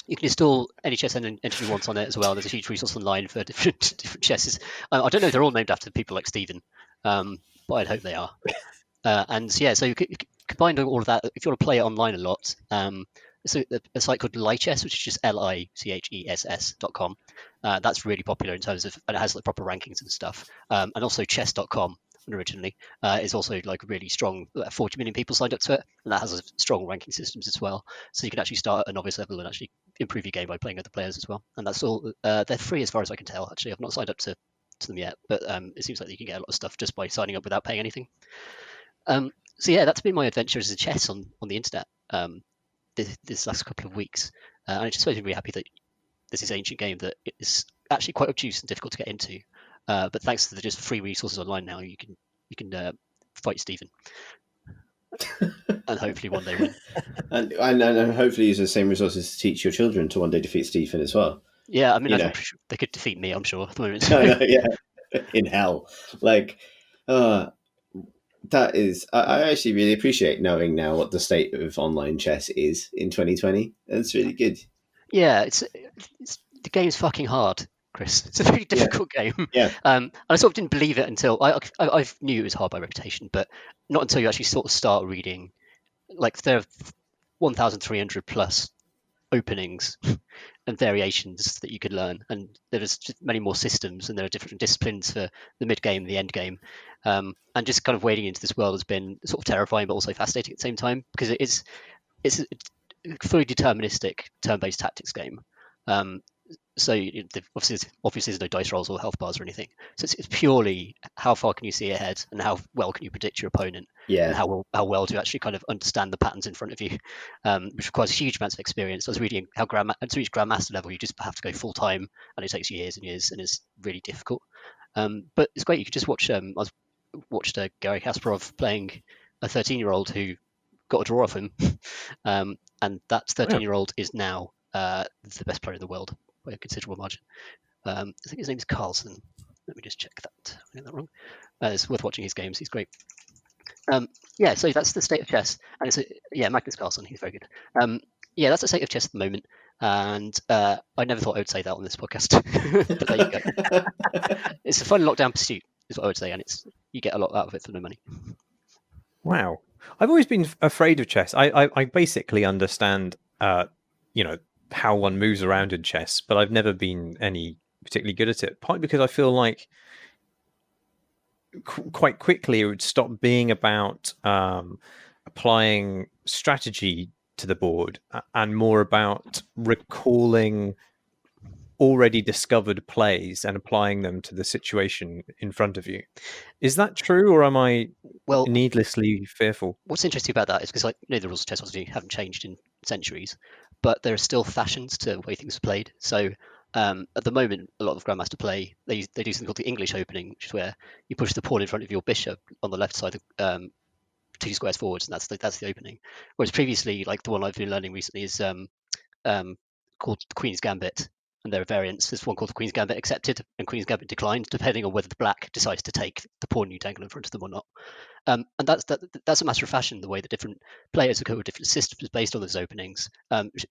You can install any chess engine you want on it as well. There's a huge resource online for different chesses. I don't know if they're all named after people like Stephen, but I'd hope they are. And yeah, so you combine all of that. If you want to play it online a lot, so a site called Lichess, which is just lichess.com. That's really popular in terms of, and it has like proper rankings and stuff. And also chess.com originally is also like really strong. 40 million people signed up to it, and that has a strong ranking systems as well. So you can actually start at a novice level and actually improve your game by playing other players as well. And that's all. They're free as far as I can tell. Actually, I've not signed up to them yet, but it seems like you can get a lot of stuff just by signing up without paying anything. So yeah, that's been my adventure as a chess on the internet this last couple of weeks, and I just made me really happy that this is an ancient game that is actually quite obtuse and difficult to get into, but thanks to the just free resources online now, you can fight Stephen, and hopefully one day win. and hopefully use the same resources to teach your children to one day defeat Stephen as well. Yeah, I mean, they could defeat me, I'm sure, at the moment. Yeah, in hell, like. That is, I actually really appreciate knowing now what the state of online chess is in 2020. That's really good. Yeah, it's the game's fucking hard, Chris. It's a very difficult game. Yeah. And I sort of didn't believe it until I knew it was hard by reputation, but not until you actually sort of start reading. Like there are 1,300 plus openings and variations that you could learn, and there's just many more systems, and there are different disciplines for the mid game, the end game, and just kind of wading into this world has been sort of terrifying, but also fascinating at the same time, because it's a fully deterministic turn-based tactics game. So obviously there's no dice rolls or health bars or anything. So it's purely how far can you see ahead and how well can you predict your opponent. and how well to actually kind of understand the patterns in front of you, which requires huge amounts of experience. I was reading how to reach grandmaster level, you just have to go full time, and it takes years and years, and it's really difficult. But it's great. You could just watch. I watched Gary Kasparov playing a 13-year-old who got a draw off him, and that 13-year-old is now the best player in the world by a considerable margin. I think his name is Carlson. Let me just check that. I got that wrong. It's worth watching his games. He's great. So that's the state of chess, and it's Magnus Carlsen. He's very good. That's the state of chess at the moment, and I never thought I would say that on this podcast, but there you go. It's a fun lockdown pursuit, is what I would say, and you get a lot out of it for no money. Wow, I've always been afraid of chess. I basically understand, how one moves around in chess, but I've never been any particularly good at it. Partly because I feel like quite quickly it would stop being about applying strategy to the board and more about recalling already discovered plays and applying them to the situation in front of you. Is that true, or am I needlessly fearful? What's interesting about that is because the rules of chess obviously haven't changed in centuries, but there are still fashions to the way things are played. So at the moment, a lot of grandmaster play, they do something called the English opening, which is where you push the pawn in front of your bishop on the left side, 2 squares forwards, and that's the opening. Whereas previously, like the one I've been learning recently is called the Queen's Gambit, and there are variants. There's one called the Queen's Gambit accepted and Queen's Gambit declined, depending on whether the black decides to take the pawn you dangle in front of them or not. And that's a matter of fashion, the way that different players have come with different systems based on those openings.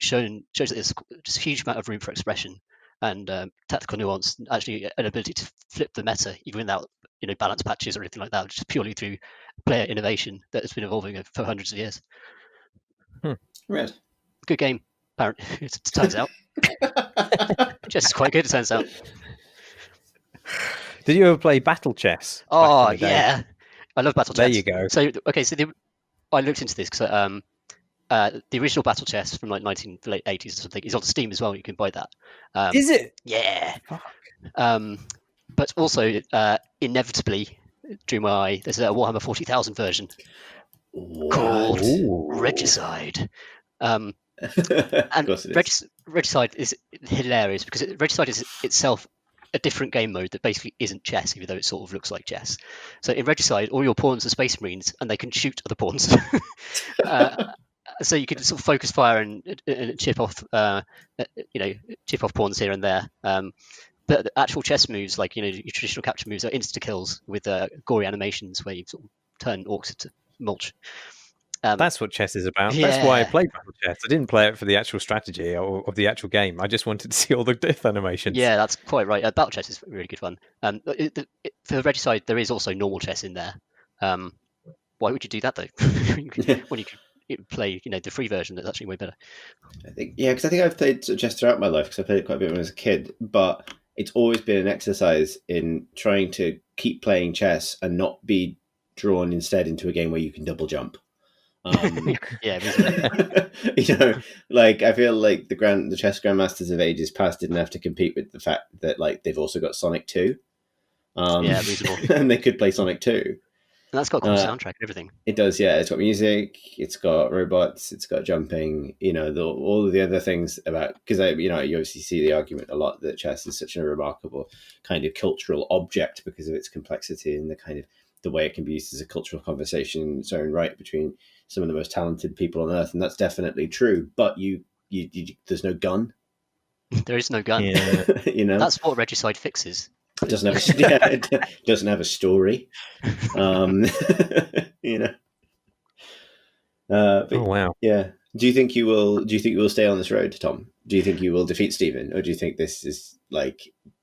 Shows that there's just a huge amount of room for expression and tactical nuance, and actually an ability to flip the meta, even without balance patches or anything like that, just purely through player innovation that has been evolving for hundreds of years. Right. Good game, apparently. It turns out. Just quite good, it turns out. Did you ever play Battle Chess? Oh, yeah. I love Battle Chess. There you go. So, okay, I looked into this because the original Battle Chess from like the late 80s or something is on Steam as well. You can buy that. Is it? Yeah. But also, inevitably, drew my eye, there's a Warhammer 40,000 version called Regicide. And Regicide is hilarious because Regicide is itself a different game mode that basically isn't chess, even though it sort of looks like chess. So in Regicide, all your pawns are Space Marines, and they can shoot other pawns. So you can sort of focus fire and chip off, chip off pawns here and there. But the actual chess moves, like your traditional capture moves, are insta kills with gory animations where you sort of turn orcs into mulch. That's what chess is about. Yeah. That's why I played Battle Chess. I didn't play it for the actual strategy or of the actual game. I just wanted to see all the death animations. Yeah, that's quite right. Battle Chess is really good fun. For Regicide, there is also normal chess in there. Why would you do that though? When you could play, the free version that's actually way better. I think I've played chess throughout my life because I played it quite a bit when I was a kid, but it's always been an exercise in trying to keep playing chess and not be drawn instead into a game where you can double jump. Yeah, I feel like the chess grandmasters of ages past didn't have to compete with the fact that they've also got Sonic 2. Reasonable. And they could play Sonic 2. And that's got a cool soundtrack and everything. It does, yeah. It's got music, it's got robots, it's got jumping, all of the other things about, because you obviously see the argument a lot that chess is such a remarkable kind of cultural object because of its complexity and the kind of the way it can be used as a cultural conversation in its own right between some of the most talented people on earth, and that's definitely true. But you there's no gun. There is no gun. Yeah. That's what Regicide fixes. It doesn't have it doesn't have a story. Oh wow. Yeah. Do you think you will stay on this road, Tom? Do you think you will defeat Stephen, or do you think this is I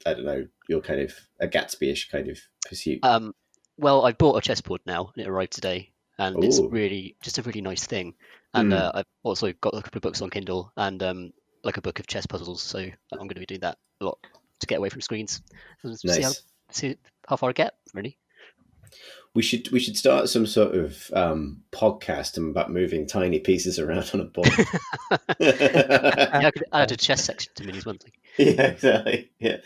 don't know, your kind of a Gatsby-ish kind of pursuit? Well, I bought a chessboard now, and it arrived today, and it's really just a really nice thing. And I've also got a couple of books on Kindle and a book of chess puzzles, so I'm going to be doing that a lot to get away from screens. Nice. See how far I get, really. We should start some sort of podcast about moving tiny pieces around on a board. I could add a chess section to Minis Monthly. Yeah, exactly. Yeah,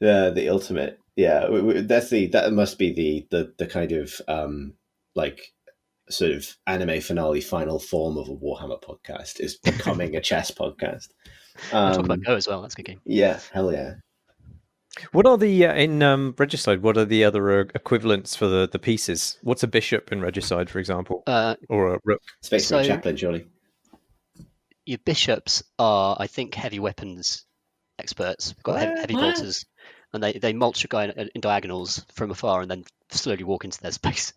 the ultimate. Yeah, that must be the kind of sort of anime finale final form of a Warhammer podcast is becoming a chess podcast. We'll talk about Go as well. That's a good game. Yeah, hell yeah. What are the in Regicide? What are the other equivalents for the pieces? What's a bishop in Regicide, for example, or a rook? Space Marine Chaplain, surely. Your bishops are, I think, heavy weapons experts. We've got heavy bolters, and they mulch a guy in diagonals from afar and then slowly walk into their space.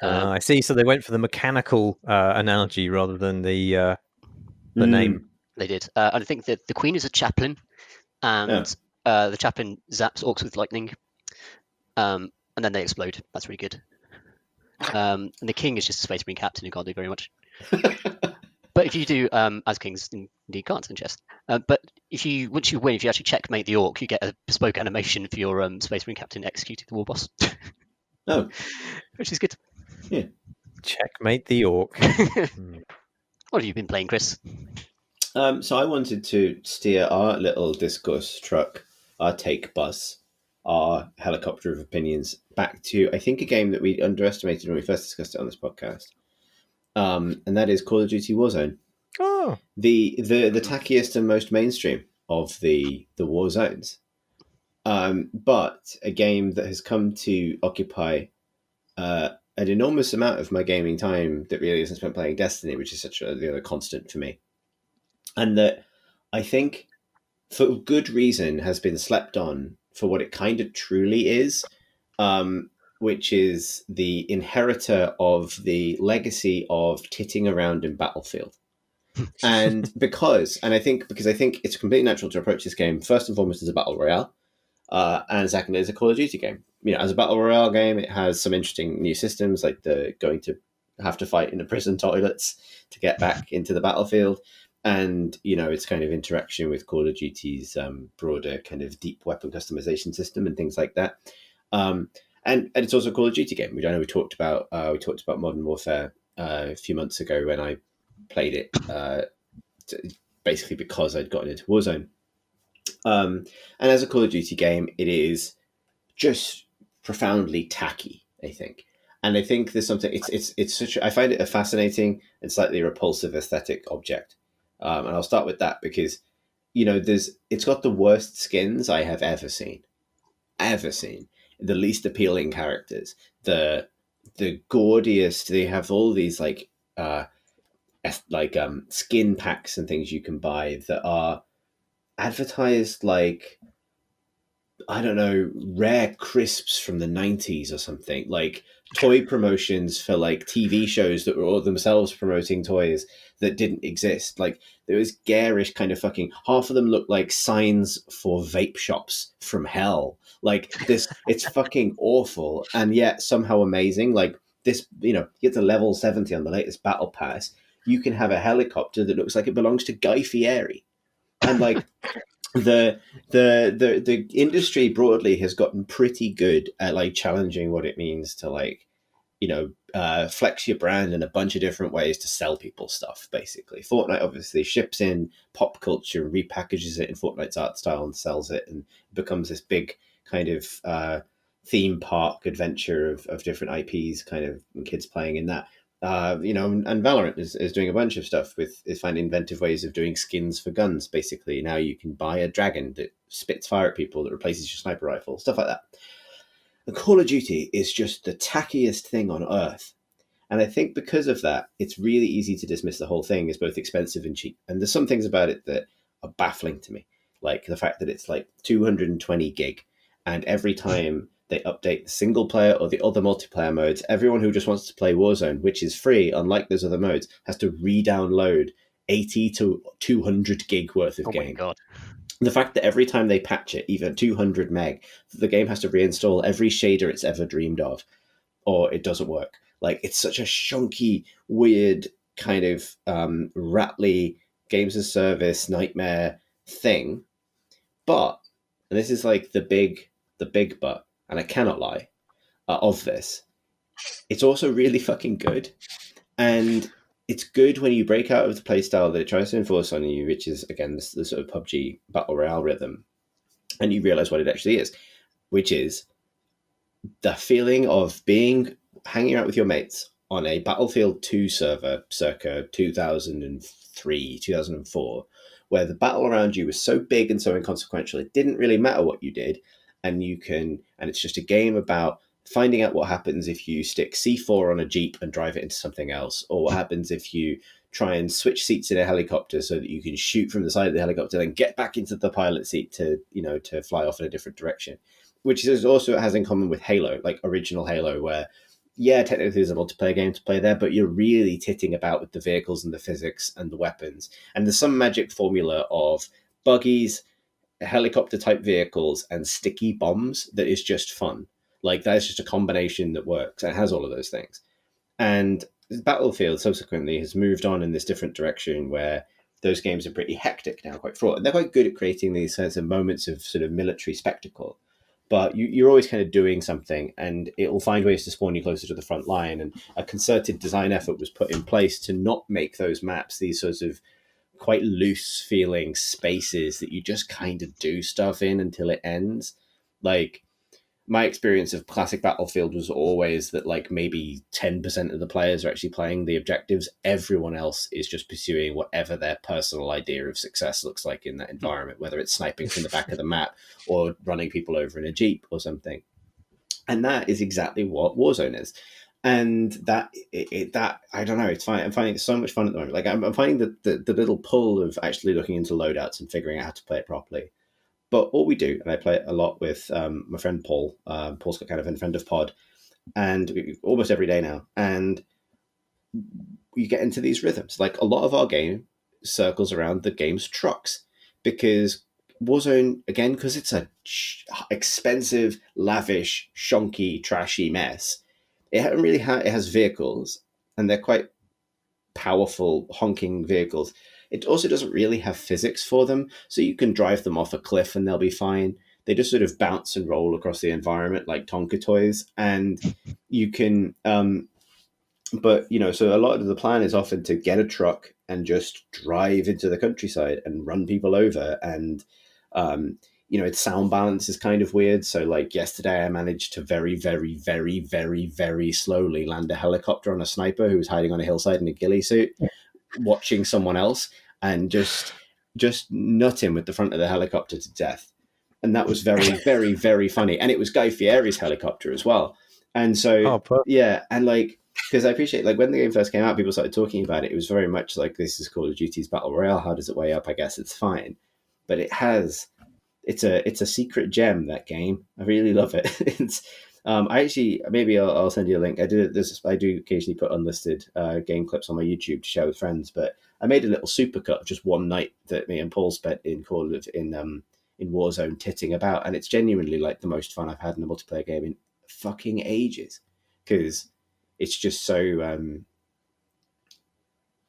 I see. So they went for the mechanical analogy rather than the name. They did. And I think that the queen is a chaplain, and the chaplain zaps orcs with lightning, and then they explode. That's really good. And the king is just a space marine captain who can't do very much. But if you do as kings, indeed can't in chess. But once you win, if you actually checkmate the orc, you get a bespoke animation for your space marine captain executing the war boss. Oh, which is good. Yeah. Checkmate the orc. What have you been playing, Chris? So I wanted to steer our little discourse truck, our take bus, our helicopter of opinions back to, I think, a game that we underestimated when we first discussed it on this podcast. And that is Call of Duty Warzone. Oh, the tackiest and most mainstream of the war zones, but a game that has come to occupy an enormous amount of my gaming time that really isn't spent playing Destiny, which is such a constant for me, and that I think for good reason has been slept on for what it kind of truly is. Which is the inheritor of the legacy of titting around in Battlefield. And because I think it's completely natural to approach this game, first and foremost, as a Battle Royale, and second, as a Call of Duty game. As a Battle Royale game, it has some interesting new systems, like the going to have to fight in the prison toilets to get back into the battlefield. And, its kind of interaction with Call of Duty's broader kind of deep weapon customization system and things like that. And it's also a Call of Duty game, which I know we talked about. We talked about Modern Warfare a few months ago when I played it, basically because I'd gotten into Warzone. And as a Call of Duty game, it is just profoundly tacky, I think. And I think there's something. It's such. I find it a fascinating and slightly repulsive aesthetic object. And I'll start with that because, it's got the worst skins I have ever seen. The least appealing characters, the gaudiest. They have all these skin packs and things you can buy that are advertised like, I don't know, rare crisps from the 90s or something, like toy promotions for like TV shows that were all themselves promoting toys that didn't exist. Like there was garish kind of fucking, half of them look like signs for vape shops from hell. Like this, it's fucking awful. And yet somehow amazing. Like this, get to level 70 on the latest battle pass. You can have a helicopter that looks like it belongs to Guy Fieri. And like, the industry broadly has gotten pretty good at like challenging what it means to like, flex your brand in a bunch of different ways to sell people stuff. Basically, Fortnite obviously ships in pop culture, repackages it in Fortnite's art style, and sells it, and becomes this big kind of theme park adventure of different IPs, kind of, and kids playing in that. And Valorant is doing a bunch of stuff is finding inventive ways of doing skins for guns. Basically, now you can buy a dragon that spits fire at people that replaces your sniper rifle, stuff like that. And Call of Duty is just the tackiest thing on earth. And I think because of that, it's really easy to dismiss the whole thing as both expensive and cheap. And there's some things about it that are baffling to me, like the fact that it's like 220 gig, and every time they update the single player or the other multiplayer modes, everyone who just wants to play Warzone, which is free, unlike those other modes, has to re-download 80 to 200 gig worth of game. Oh my God. The fact that every time they patch it, even 200 meg, the game has to reinstall every shader it's ever dreamed of, or it doesn't work. Like, it's such a shonky, weird, kind of rattly games as service nightmare thing. But, and this is like the big but, and I cannot lie, of this, it's also really fucking good. And it's good when you break out of the playstyle that it tries to enforce on you, which is, again, the sort of PUBG Battle Royale rhythm, and you realize what it actually is, which is the feeling of hanging out with your mates on a Battlefield 2 server circa 2003, 2004, where the battle around you was so big and so inconsequential, it didn't really matter what you did. And it's just a game about finding out what happens if you stick C4 on a Jeep and drive it into something else, or what happens if you try and switch seats in a helicopter so that you can shoot from the side of the helicopter, then get back into the pilot seat to fly off in a different direction. Which is also it has in common with Halo, like original Halo, where technically there's a multiplayer game to play there, but you're really titting about with the vehicles and the physics and the weapons. And there's some magic formula of buggies, helicopter type vehicles, and sticky bombs that is just fun. Like that's just a combination that works. It has all of those things. And Battlefield subsequently has moved on in this different direction where those games are pretty hectic now, quite fraught. And they're quite good at creating these sorts of moments of sort of military spectacle. But you're always kind of doing something, and it will find ways to spawn you closer to the front line. And a concerted design effort was put in place to not make those maps these sorts of quite loose feeling spaces that you just kind of do stuff in until it ends. Like, my experience of classic Battlefield was always that like maybe 10% of the players are actually playing the objectives. Everyone else is just pursuing whatever their personal idea of success looks like in that environment, whether it's sniping from the back of the map or running people over in a Jeep or something. And that is exactly what Warzone is. And that I don't know, it's fine. I'm finding it so much fun at the moment. Like I'm finding the little pull of actually looking into loadouts and figuring out how to play it properly. But what we do, and I play it a lot with my friend Paul. Paul's got kind of a friend of pod, and almost every day now. And you get into these rhythms. Like a lot of our game circles around the game's trucks, because Warzone, again, because it's a expensive, lavish, shonky, trashy mess. It really it has vehicles, and they're quite powerful, honking vehicles. It also doesn't really have physics for them, so you can drive them off a cliff and they'll be fine. They just sort of bounce and roll across the environment like Tonka toys, and you can. But so a lot of the plan is often to get a truck and just drive into the countryside and run people over, and its sound balance is kind of weird. So like yesterday, I managed to very, very, very, very, very slowly land a helicopter on a sniper who was hiding on a hillside in a ghillie suit, watching someone else, and just nut him with the front of the helicopter to death. And that was very, very, very funny. And it was Guy Fieri's helicopter as well. And so, and like, because I appreciate, like, when the game first came out, people started talking about it. It was very much like, this is Call of Duty's Battle Royale. How does it weigh up? I guess it's fine. But it's a secret gem, that game. I really love it. It's I'll send you a link. I do occasionally put unlisted game clips on my YouTube to share with friends, but I made a little supercut of just one night that me and Paul spent in Warzone titting about, and it's genuinely like the most fun I've had in a multiplayer game in fucking ages, because it's just so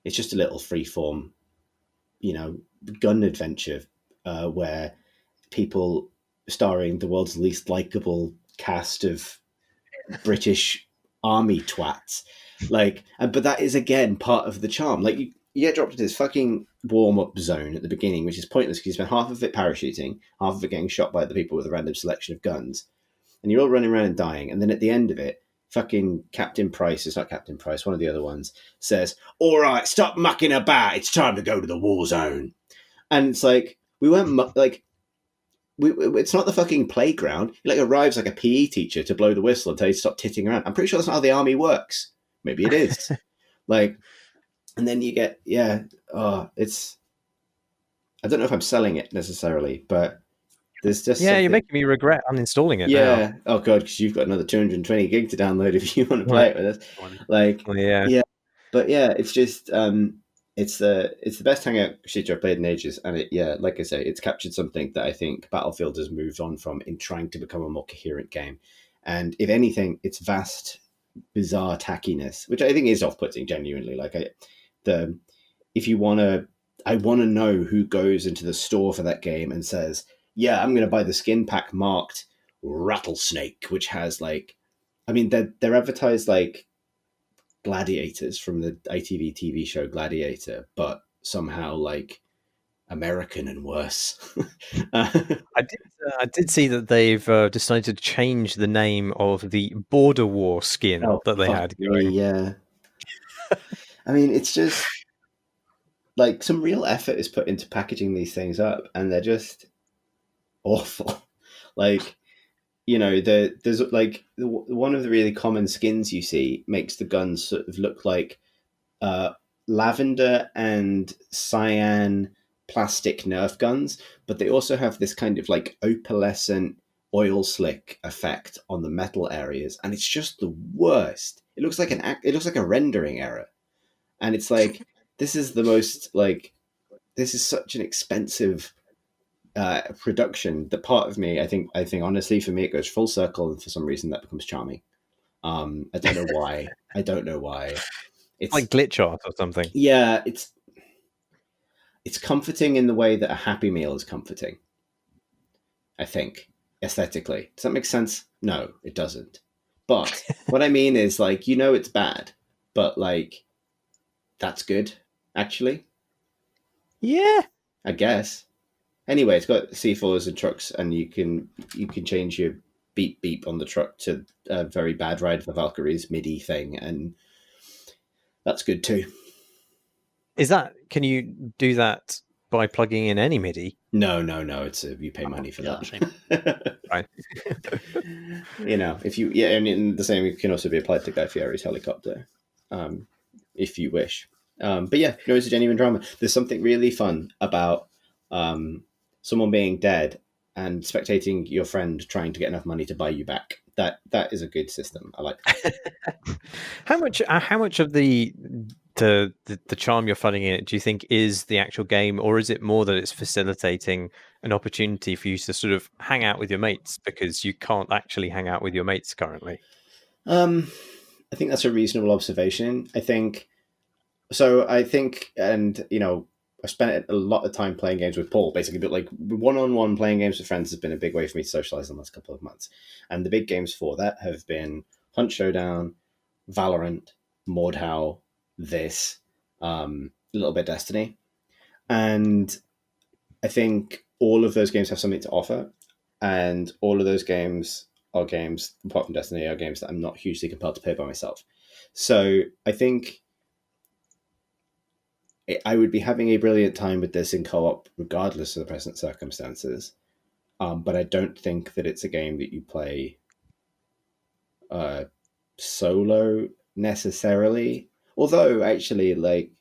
it's just a little freeform, gun adventure where people starring the world's least likable cast of British army twats, but that is again part of the charm. Like you get dropped into this fucking warm-up zone at the beginning, which is pointless because you spend half of it parachuting, half of it getting shot by the people with a random selection of guns, and you're all running around and dying. And then at the end of it, fucking Captain Price, it's not Captain Price, one of the other ones, says, "All right, stop mucking about. It's time to go to the war zone." And it's like, we weren't it's not the fucking playground. He arrives like a PE teacher to blow the whistle and tell you to stop titting around. I'm pretty sure that's not how the army works. Maybe it is. And then you get, it's, I don't know if I'm selling it necessarily, but there's just you're making me regret uninstalling it now. Oh god, because you've got another 220 gig to download if you want to play it with us. But it's just it's the best hangout shooter I've played in ages, and like I say, it's captured something that I think Battlefield has moved on from in trying to become a more coherent game. And if anything, its vast, bizarre tackiness, which I think is off-putting genuinely. I want to know who goes into the store for that game and says, "Yeah, I'm going to buy the skin pack marked Rattlesnake," which has they're advertised like gladiators from the ITV TV show Gladiator, but somehow like American and worse. I did see that they've decided to change the name of the Border War skin that they had going. Yeah. I mean, it's just like some real effort is put into packaging these things up, and they're just awful. Like, you know, there's like one of the really common skins you see makes the guns sort of look like uh, lavender and cyan plastic Nerf guns, but they also have this kind of like opalescent oil slick effect on the metal areas, and it's just the worst. It looks like it looks like a rendering error, and it's like this is the most like this is such an expensive production that part of me, I think honestly, for me, it goes full circle, and for some reason that becomes charming. I don't know why. I don't know why. It's like glitch art or something. yeah, it's comforting in the way that a Happy Meal is comforting. I think aesthetically, does that make sense? No, it doesn't. But what I mean is, like, you know, it's bad, but like, that's good, actually. Yeah. I guess. Anyway, it's got C4s and trucks, and you can change your beep beep on the truck to a very bad ride for Valkyrie's MIDI thing, and that's good too. Can you do that by plugging in any MIDI? No. It's you pay money for that. Right. You know, if you and the same can also be applied to Guy Fieri's helicopter, if you wish. But yeah, no, it's a genuine drama. There's something really fun about someone being dead and spectating your friend trying to get enough money to buy you back. That is a good system. I like that. How much of the charm you're finding in it do you think is the actual game, or is it more that it's facilitating an opportunity for you to sort of hang out with your mates because you can't actually hang out with your mates currently? I think that's a reasonable observation. I think, and you know, I spent a lot of time playing games with Paul, basically, but like one-on-one playing games with friends has been a big way for me to socialize in the last couple of months. And the big games for that have been Hunt Showdown, Valorant, Mordhau, this, a little bit Destiny. And I think all of those games have something to offer. And all of those games are games, apart from Destiny, are games that I'm not hugely compelled to play by myself. So I think I would be having a brilliant time with this in co-op, regardless of the present circumstances. But I don't think that it's a game that you play solo necessarily. Although, actually, like,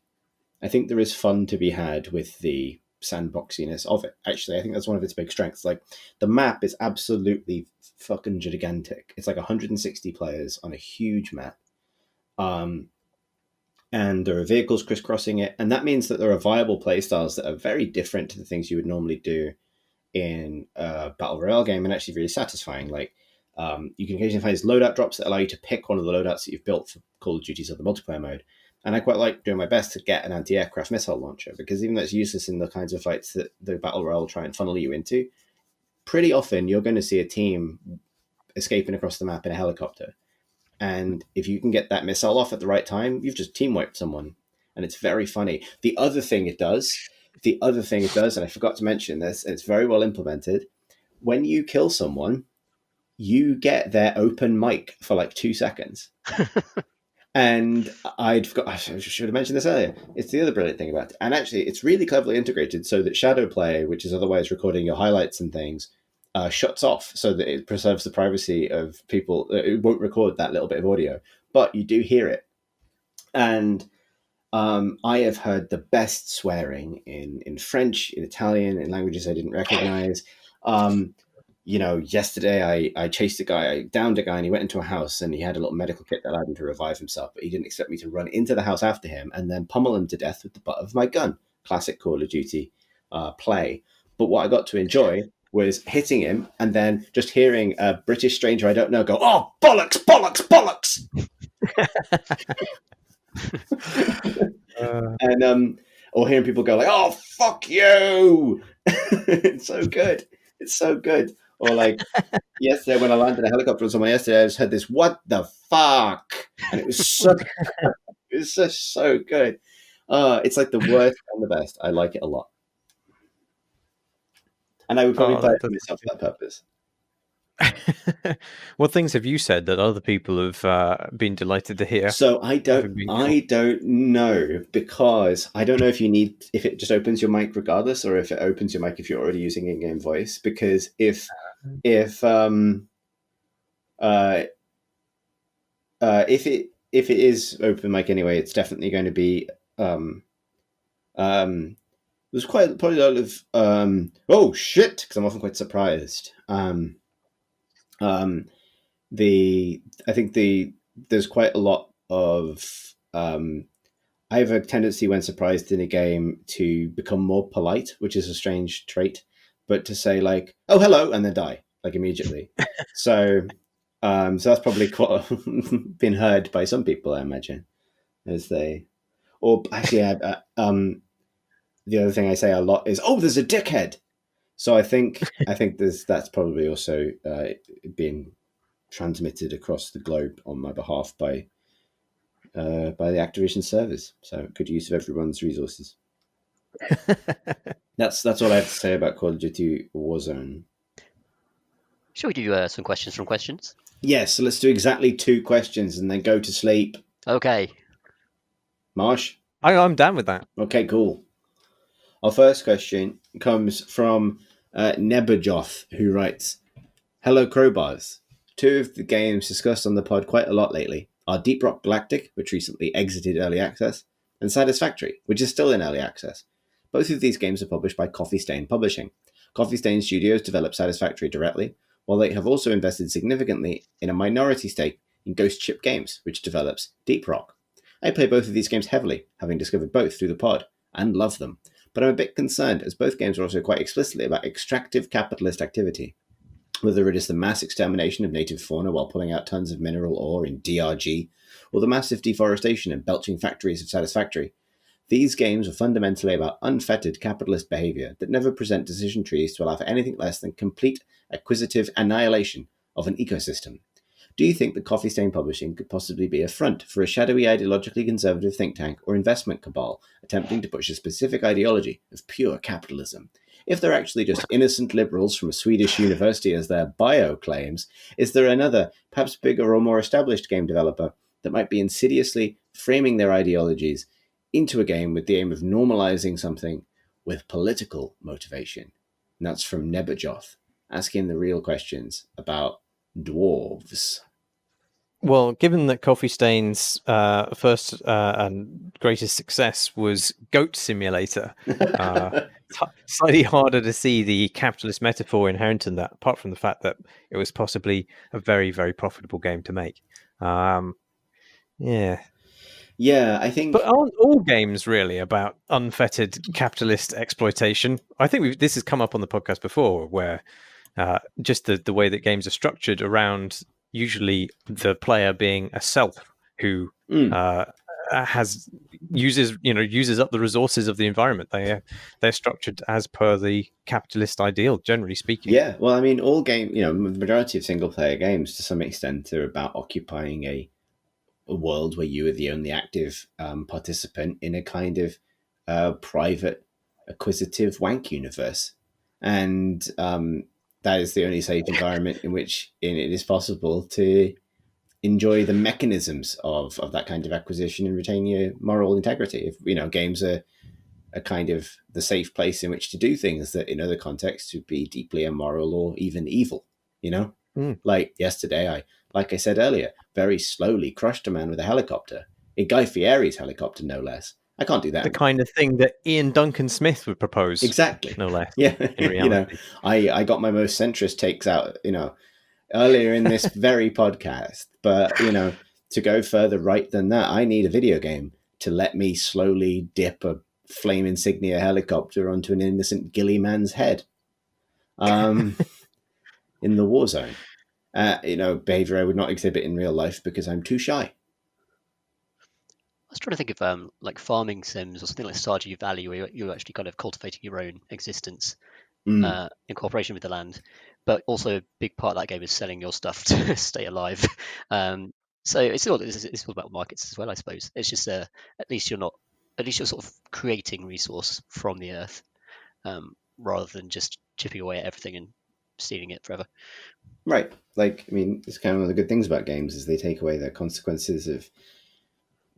I think there is fun to be had with the sandboxiness of it. Actually, I think that's one of its big strengths. Like, the map is absolutely fucking gigantic. It's like 160 players on a huge map. And there are vehicles crisscrossing it, and that means that there are viable playstyles that are very different to the things you would normally do in a battle royale game, and actually really satisfying. Like, you can occasionally find these loadout drops that allow you to pick one of the loadouts that you've built for Call of Duty's other multiplayer mode. And I quite like doing my best to get an anti-aircraft missile launcher, because even though it's useless in the kinds of fights that the battle royale will try and funnel you into, pretty often you're going to see a team escaping across the map in a helicopter. And if you can get that missile off at the right time, you've just team wiped someone. And it's very funny. The other thing it does, and I forgot to mention this, and it's very well implemented, when you kill someone, you get their open mic for like 2 seconds. And I should have mentioned this earlier. It's the other brilliant thing about it. And actually, it's really cleverly integrated so that shadow play, which is otherwise recording your highlights and things, shuts off so that it preserves the privacy of people. It won't record that little bit of audio, but you do hear it. And I have heard the best swearing in French, in Italian, in languages I didn't recognize. You know, yesterday I chased a guy, I downed a guy, and he went into a house, and he had a little medical kit that allowed him to revive himself, but he didn't expect me to run into the house after him and then pummel him to death with the butt of my gun. Classic Call of Duty play. But what I got to enjoy was hitting him and then just hearing a British stranger I don't know go, "Oh, bollocks, bollocks, bollocks!" And or hearing people go like, "Oh, fuck you!" It's so good. It's so good. Or like yesterday when I landed a helicopter on someone yesterday, I just heard this "What the fuck," and it was so it was just so good. It's like the worst and the best. I like it a lot, and I would probably play it for myself for that purpose. What things have you said that other people have been delighted to hear? So I having been caught? don't know, because I don't know if it just opens your mic regardless, or if it opens your mic if you're already using in-game voice. Because if uh if it is open mic anyway, it's definitely going to be there's quite probably a lot of oh shit, because I'm often quite surprised. I think there's quite a lot of I have a tendency when surprised in a game to become more polite, which is a strange trait, but to say like, "Oh, hello," and then die like immediately. So, so that's probably quite been heard by some people, I imagine, as they. Or actually, the other thing I say a lot is, "Oh, there's a dickhead." So I think that's probably also being transmitted across the globe on my behalf by the Activision servers. So good use of everyone's resources. That's all I have to say about Call of Duty Warzone. Shall we do some questions from questions? Yes, so let's do exactly 2 questions and then go to sleep. Okay. Marsh? I'm down with that. Okay, cool. Our first question comes from Nebajoth, who writes, "Hello, Crowbars. 2 of the games discussed on the pod quite a lot lately are Deep Rock Galactic, which recently exited early access, and Satisfactory, which is still in early access. Both of these games are published by Coffee Stain Publishing. Coffee Stain Studios develop Satisfactory directly, while they have also invested significantly in a minority stake in Ghost Ship Games, which develops Deep Rock. I play both of these games heavily, having discovered both through the pod, and love them, but I'm a bit concerned as both games are also quite explicitly about extractive capitalist activity. Whether it is the mass extermination of native fauna while pulling out tons of mineral ore in DRG, or the massive deforestation and belching factories of Satisfactory, these games are fundamentally about unfettered capitalist behavior that never present decision trees to allow for anything less than complete acquisitive annihilation of an ecosystem. Do you think that Coffee Stain Publishing could possibly be a front for a shadowy ideologically conservative think tank or investment cabal attempting to push a specific ideology of pure capitalism? If they're actually just innocent liberals from a Swedish university as their bio claims, is there another, perhaps bigger or more established game developer that might be insidiously framing their ideologies into a game with the aim of normalizing something with political motivation? And that's from Nebajoth, asking the real questions about dwarves. Well, given that Coffee Stain's first and greatest success was Goat Simulator, slightly harder to see the capitalist metaphor inherent in that, apart from the fact that it was possibly a very, very profitable game to make. Yeah. Yeah, I think. But aren't all games really about unfettered capitalist exploitation? I think this has come up on the podcast before, where just the way that games are structured around usually the player being a self who uses up the resources of the environment. They're structured as per the capitalist ideal, generally speaking. Yeah, well, I mean, all game, the majority of single player games to some extent are about occupying a world where you are the only active participant in a kind of private, acquisitive wank universe, and that is the only safe environment in which it is possible to enjoy the mechanisms of that kind of acquisition and retain your moral integrity. If games are a kind of the safe place in which to do things that in other contexts would be deeply immoral or even evil. Like yesterday, like I said earlier, very slowly crushed a man with a helicopter, in Guy Fieri's helicopter, no less. I can't do that. The kind of thing that Ian Duncan Smith would propose. Exactly. No less. Yeah. In reality. I got my most centrist takes out, earlier in this very podcast. But, to go further right than that, I need a video game to let me slowly dip a flame insignia helicopter onto an innocent ghillie man's head. In the Warzone. Behavior I would not exhibit in real life because I'm too shy. I was trying to think of like farming sims or something like Stardew Valley, where you're actually kind of cultivating your own existence in cooperation with the land. But also a big part of that game is selling your stuff to stay alive. So it's all about markets as well, I suppose. It's just at least you're sort of creating resource from the earth, rather than just chipping away at everything and stealing it forever. Right. Like, I mean, it's kind of one of the good things about games is they take away the consequences of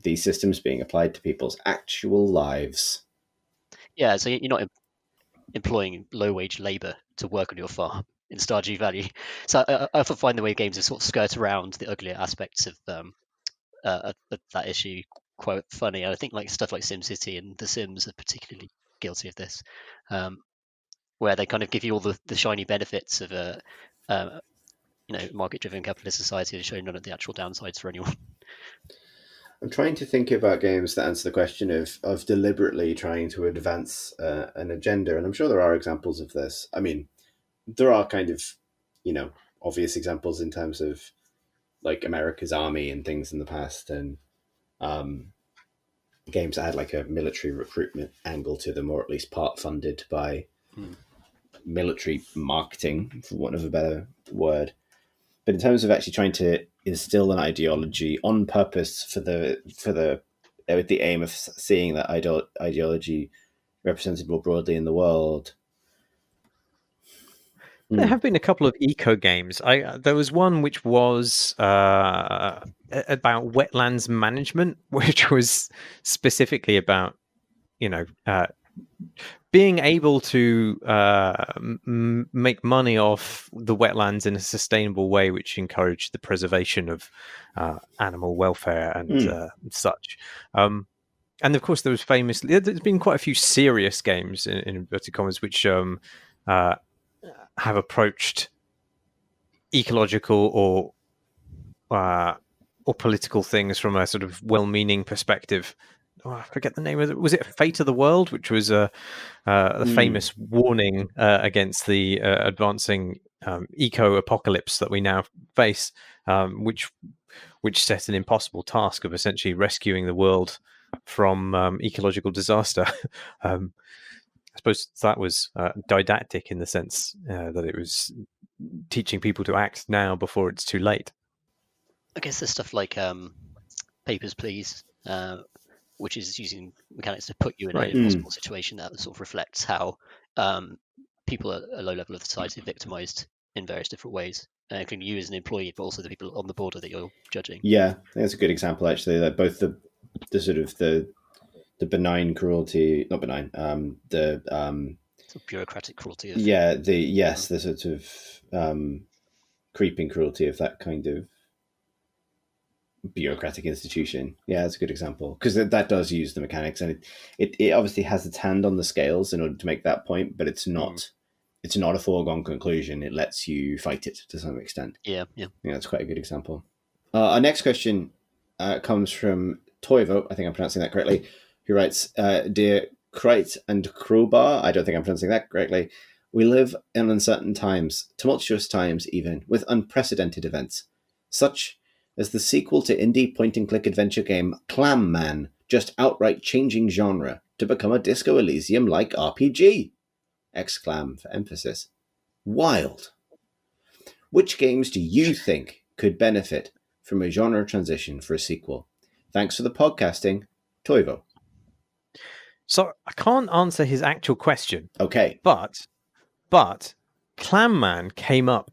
these systems being applied to people's actual lives. Yeah, so you're not employing low-wage labor to work on your farm in Stardew Valley. So I often find the way games are sort of skirt around the uglier aspects of that issue quite funny. And I think like stuff like SimCity and The Sims are particularly guilty of this, where they kind of give you all the shiny benefits of a market-driven capitalist society and show none of the actual downsides for anyone. I'm trying to think about games that answer the question of deliberately trying to advance an agenda, and I'm sure there are examples of this. I mean, there are kind of, obvious examples in terms of like America's Army and things in the past, and games that had like a military recruitment angle to them, or at least part funded by military marketing, for want of a better word. But in terms of actually trying to instill an ideology on purpose with the aim of seeing that ideology represented more broadly in the world. There have been a couple of eco games. There was one which was about wetlands management, which was specifically about being able to make money off the wetlands in a sustainable way, which encouraged the preservation of animal welfare and such. And of course, there's been quite a few serious games in inverted commas which have approached ecological or political things from a sort of well-meaning perspective. I forget the name of it. Was it Fate of the World, which was a famous warning against the advancing eco-apocalypse that we now face, which set an impossible task of essentially rescuing the world from ecological disaster. I suppose that was didactic in the sense that it was teaching people to act now before it's too late. I guess there's stuff like Papers, Please, which is using mechanics to put you in an impossible situation that sort of reflects how people at a low level of society are victimized in various different ways, including you as an employee, but also the people on the border that you're judging. Yeah, I think that's a good example, actually, that both the sort of the benign cruelty, not benign, the sort of bureaucratic cruelty. The sort of creeping cruelty of that kind of bureaucratic institution. Yeah, that's a good example, because that does use the mechanics, and it obviously has its hand on the scales in order to make that point, but it's not it's not a foregone conclusion. It lets you fight it to some extent. Yeah, that's quite a good example. Our next question comes from Toivo, I think I'm pronouncing that correctly, who writes, Dear Krite and Crowbar, I don't think I'm pronouncing that correctly, we live in uncertain times, tumultuous times even, with unprecedented events, such as the sequel to indie point-and-click adventure game Clam Man, just outright changing genre to become a Disco Elysium-like RPG! Exclam for emphasis. Wild. Which games do you think could benefit from a genre transition for a sequel? Thanks for the podcasting, Toivo. So I can't answer his actual question. Okay. But Clam Man came up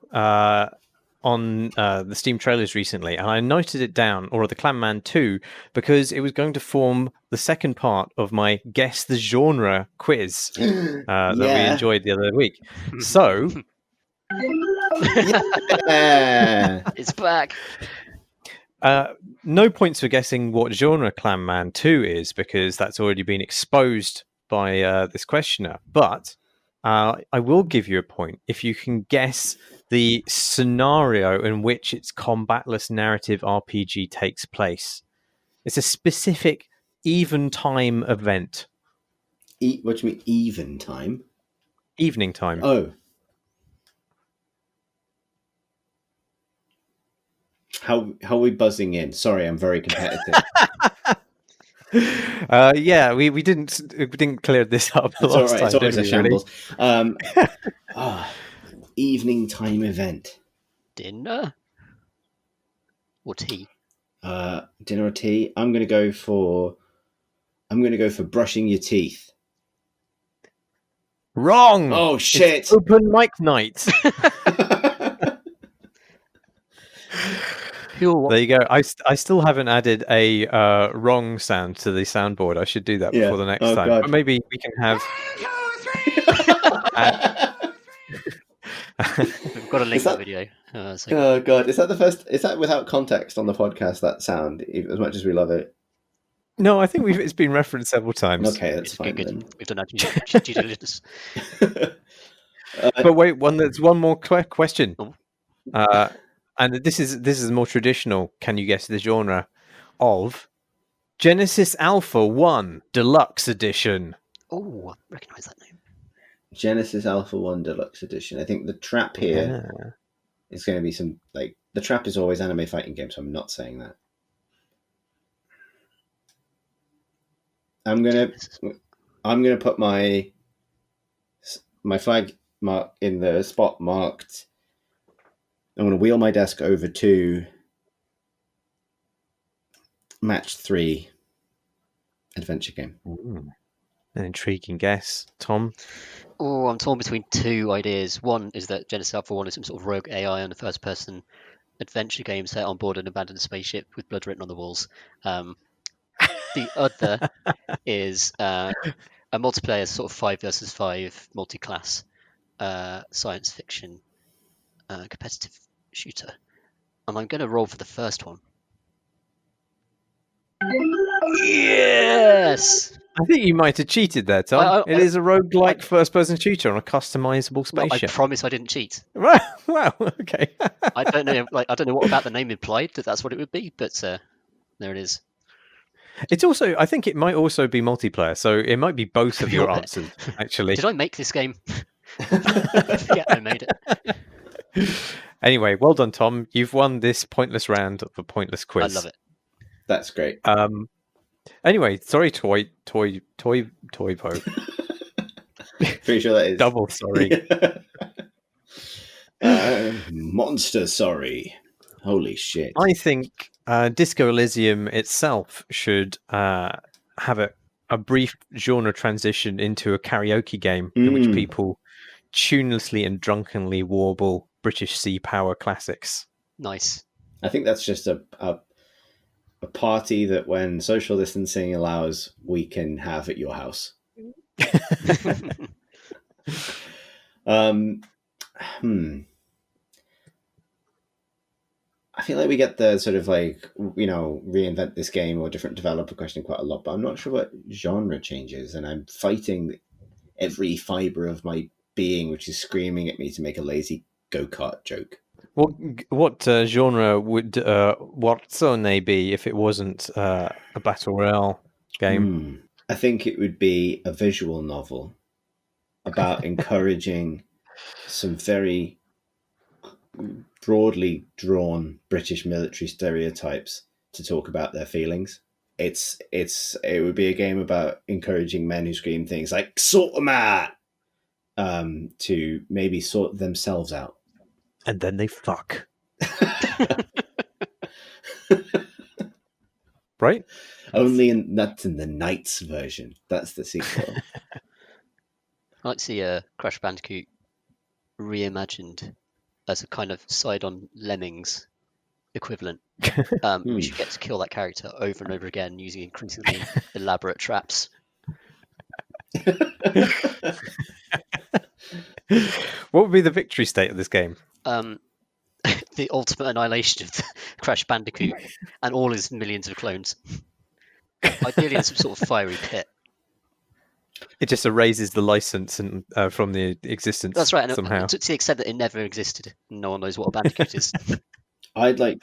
on the Steam trailers recently, and I noted it down, or the Clam Man 2, because it was going to form the second part of my Guess the Genre quiz that we enjoyed the other week. So... It's back. No points for guessing what genre Clam Man 2 is, because that's already been exposed by this questioner. But I will give you a point if you can guess the scenario in which its combatless narrative RPG takes place. It's a specific even time event. What do you mean, even time? Evening time. Oh. How are we buzzing in? Sorry, I'm very competitive. We didn't clear this up It's last time. It's always a shambles. Evening time event. Dinner or tea? Dinner or tea? I'm gonna go for brushing your teeth. Wrong. Oh shit! It's open mic night. There you go. I still haven't added a wrong sound to the soundboard. I should do that before the next time. God. But maybe we can have. We've got a link to the video. Oh god, is that the first? Is that without context on the podcast? That sound, as much as we love it. No, I think it's been referenced several times. Okay, that's fine. Good. Then. We've done our due diligence. But wait, there's one more question. Oh. And this is more traditional. Can you guess the genre of Genesis Alpha 1 Deluxe Edition? Oh, I recognise that name. Genesis Alpha 1 Deluxe Edition. I think the trap here is going to be some like the trap is always anime fighting games. So I'm not saying that. I'm gonna put my flag mark in the spot marked. I'm going to wheel my desk over to match 3 adventure game. Ooh, an intriguing guess, Tom. Oh, I'm torn between two ideas. One is that Genesis Alpha 1 is some sort of rogue AI on a first-person adventure game set on board an abandoned spaceship with blood written on the walls. The other is a multiplayer sort of 5 versus 5 multi-class science fiction competitive shooter. And I'm going to roll for the first one. Yes! I think you might have cheated there, Tom. It is a roguelike first-person shooter on a customizable spaceship. Well, I promise I didn't cheat. Right? Wow. Okay. I don't know. I don't know what about the name implied that that's what it would be, but there it is. It's also. I think it might also be multiplayer, so it might be both of your answers. Actually, did I make this game? Yeah, I made it. Anyway, well done, Tom. You've won this pointless round of a pointless quiz. I love it. That's great. Anyway, sorry, Toy Bo. Pretty sure that is double sorry. Monster sorry. Holy shit. I think Disco Elysium itself should have a brief genre transition into a karaoke game in which people tunelessly and drunkenly warble British Sea Power classics. Nice. I think that's just a party that when social distancing allows, we can have at your house. I feel like we get the sort of like, reinvent this game or different developer question quite a lot, but I'm not sure what genre changes, and I'm fighting every fiber of my being which is screaming at me to make a lazy go-kart joke. What genre would Warzone be if it wasn't a battle royale game? I think it would be a visual novel about encouraging some very broadly drawn British military stereotypes to talk about their feelings. It would be a game about encouraging men who scream things like "sort them out" to maybe sort themselves out. And then they fuck. Right? That's in the Knights version. That's the sequel. I like to see Crash Bandicoot reimagined as a kind of side-on Lemmings equivalent. We should get to kill that character over and over again using increasingly elaborate traps. What would be the victory state of this game? The ultimate annihilation of Crash Bandicoot and all his millions of clones. Ideally in some sort of fiery pit. It just erases the license and from the existence. That's right. Somehow, to the extent that it never existed, no one knows what a Bandicoot is. I'd like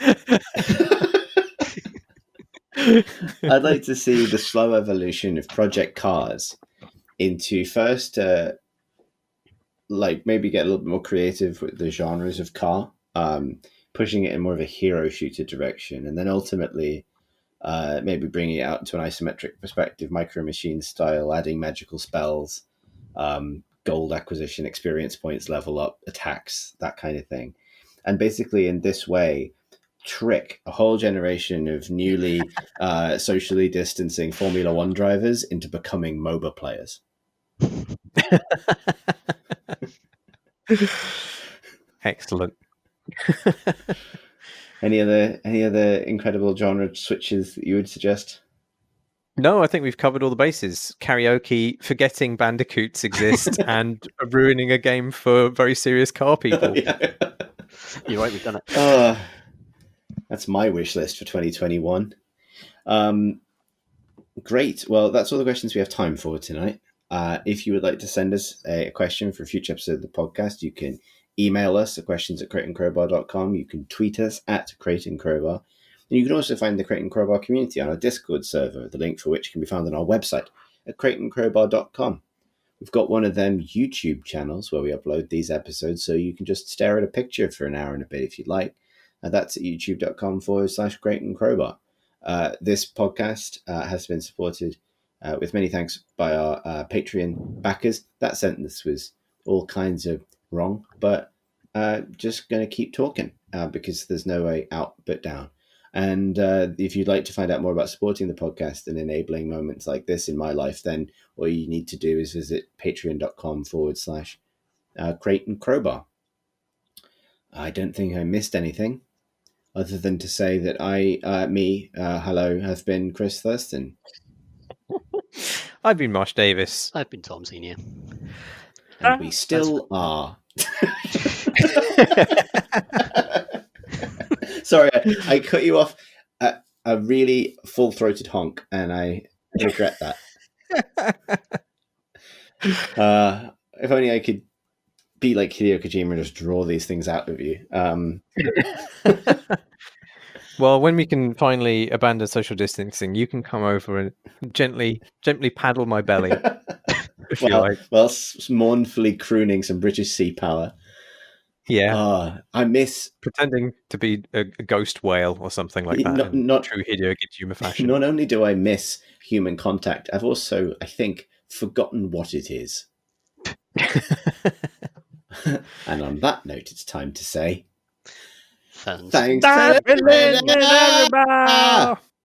to see the slow evolution of Project Cars into first, maybe get a little bit more creative with the genres of car, pushing it in more of a hero shooter direction, and then ultimately maybe bringing it out to an isometric perspective, Micro Machine style, adding magical spells, gold acquisition, experience points, level up, attacks, that kind of thing. And basically in this way, trick a whole generation of newly socially distancing Formula One drivers into becoming MOBA players. Excellent. Any other incredible genre switches that you would suggest? No, I think we've covered all the bases. Karaoke, forgetting bandicoots exist, and ruining a game for very serious car people. You're right, we've done it. That's my wish list for 2021. Great. Well, that's all the questions we have time for tonight. If you would like to send us a question for a future episode of the podcast, you can email us at questions@crateandcrowbar.com. You can tweet us at crateandcrowbar. And you can also find the Crate and Crowbar community on our Discord server, the link for which can be found on our website at crateandcrowbar.com. We've got one of them YouTube channels where we upload these episodes, so you can just stare at a picture for an hour and a bit if you'd like. And that's at youtube.com/Crate and Crowbar. This podcast has been supported with many thanks by our Patreon backers. That sentence was all kinds of wrong, but just going to keep talking because there's no way out but down. And if you'd like to find out more about supporting the podcast and enabling moments like this in my life, then all you need to do is visit patreon.com/Crate and Crowbar. I don't think I missed anything other than to say that hello, have been Chris Thurston. I've been Marsh Davis. I've been Tom Senior. And we still are. Sorry, I cut you off at a really full-throated honk, and I regret that. If only I could be like Hideo Kojima and just draw these things out of you. Well, when we can finally abandon social distancing, you can come over and gently paddle my belly. If you like. Well, mournfully crooning some British sea power. Yeah. I miss pretending to be a ghost whale or something like that. Not true Hideo Kojima fashion. Not only do I miss human contact, I've also, I think, forgotten what it is. And on that note, it's time to say Thanks. Thanks.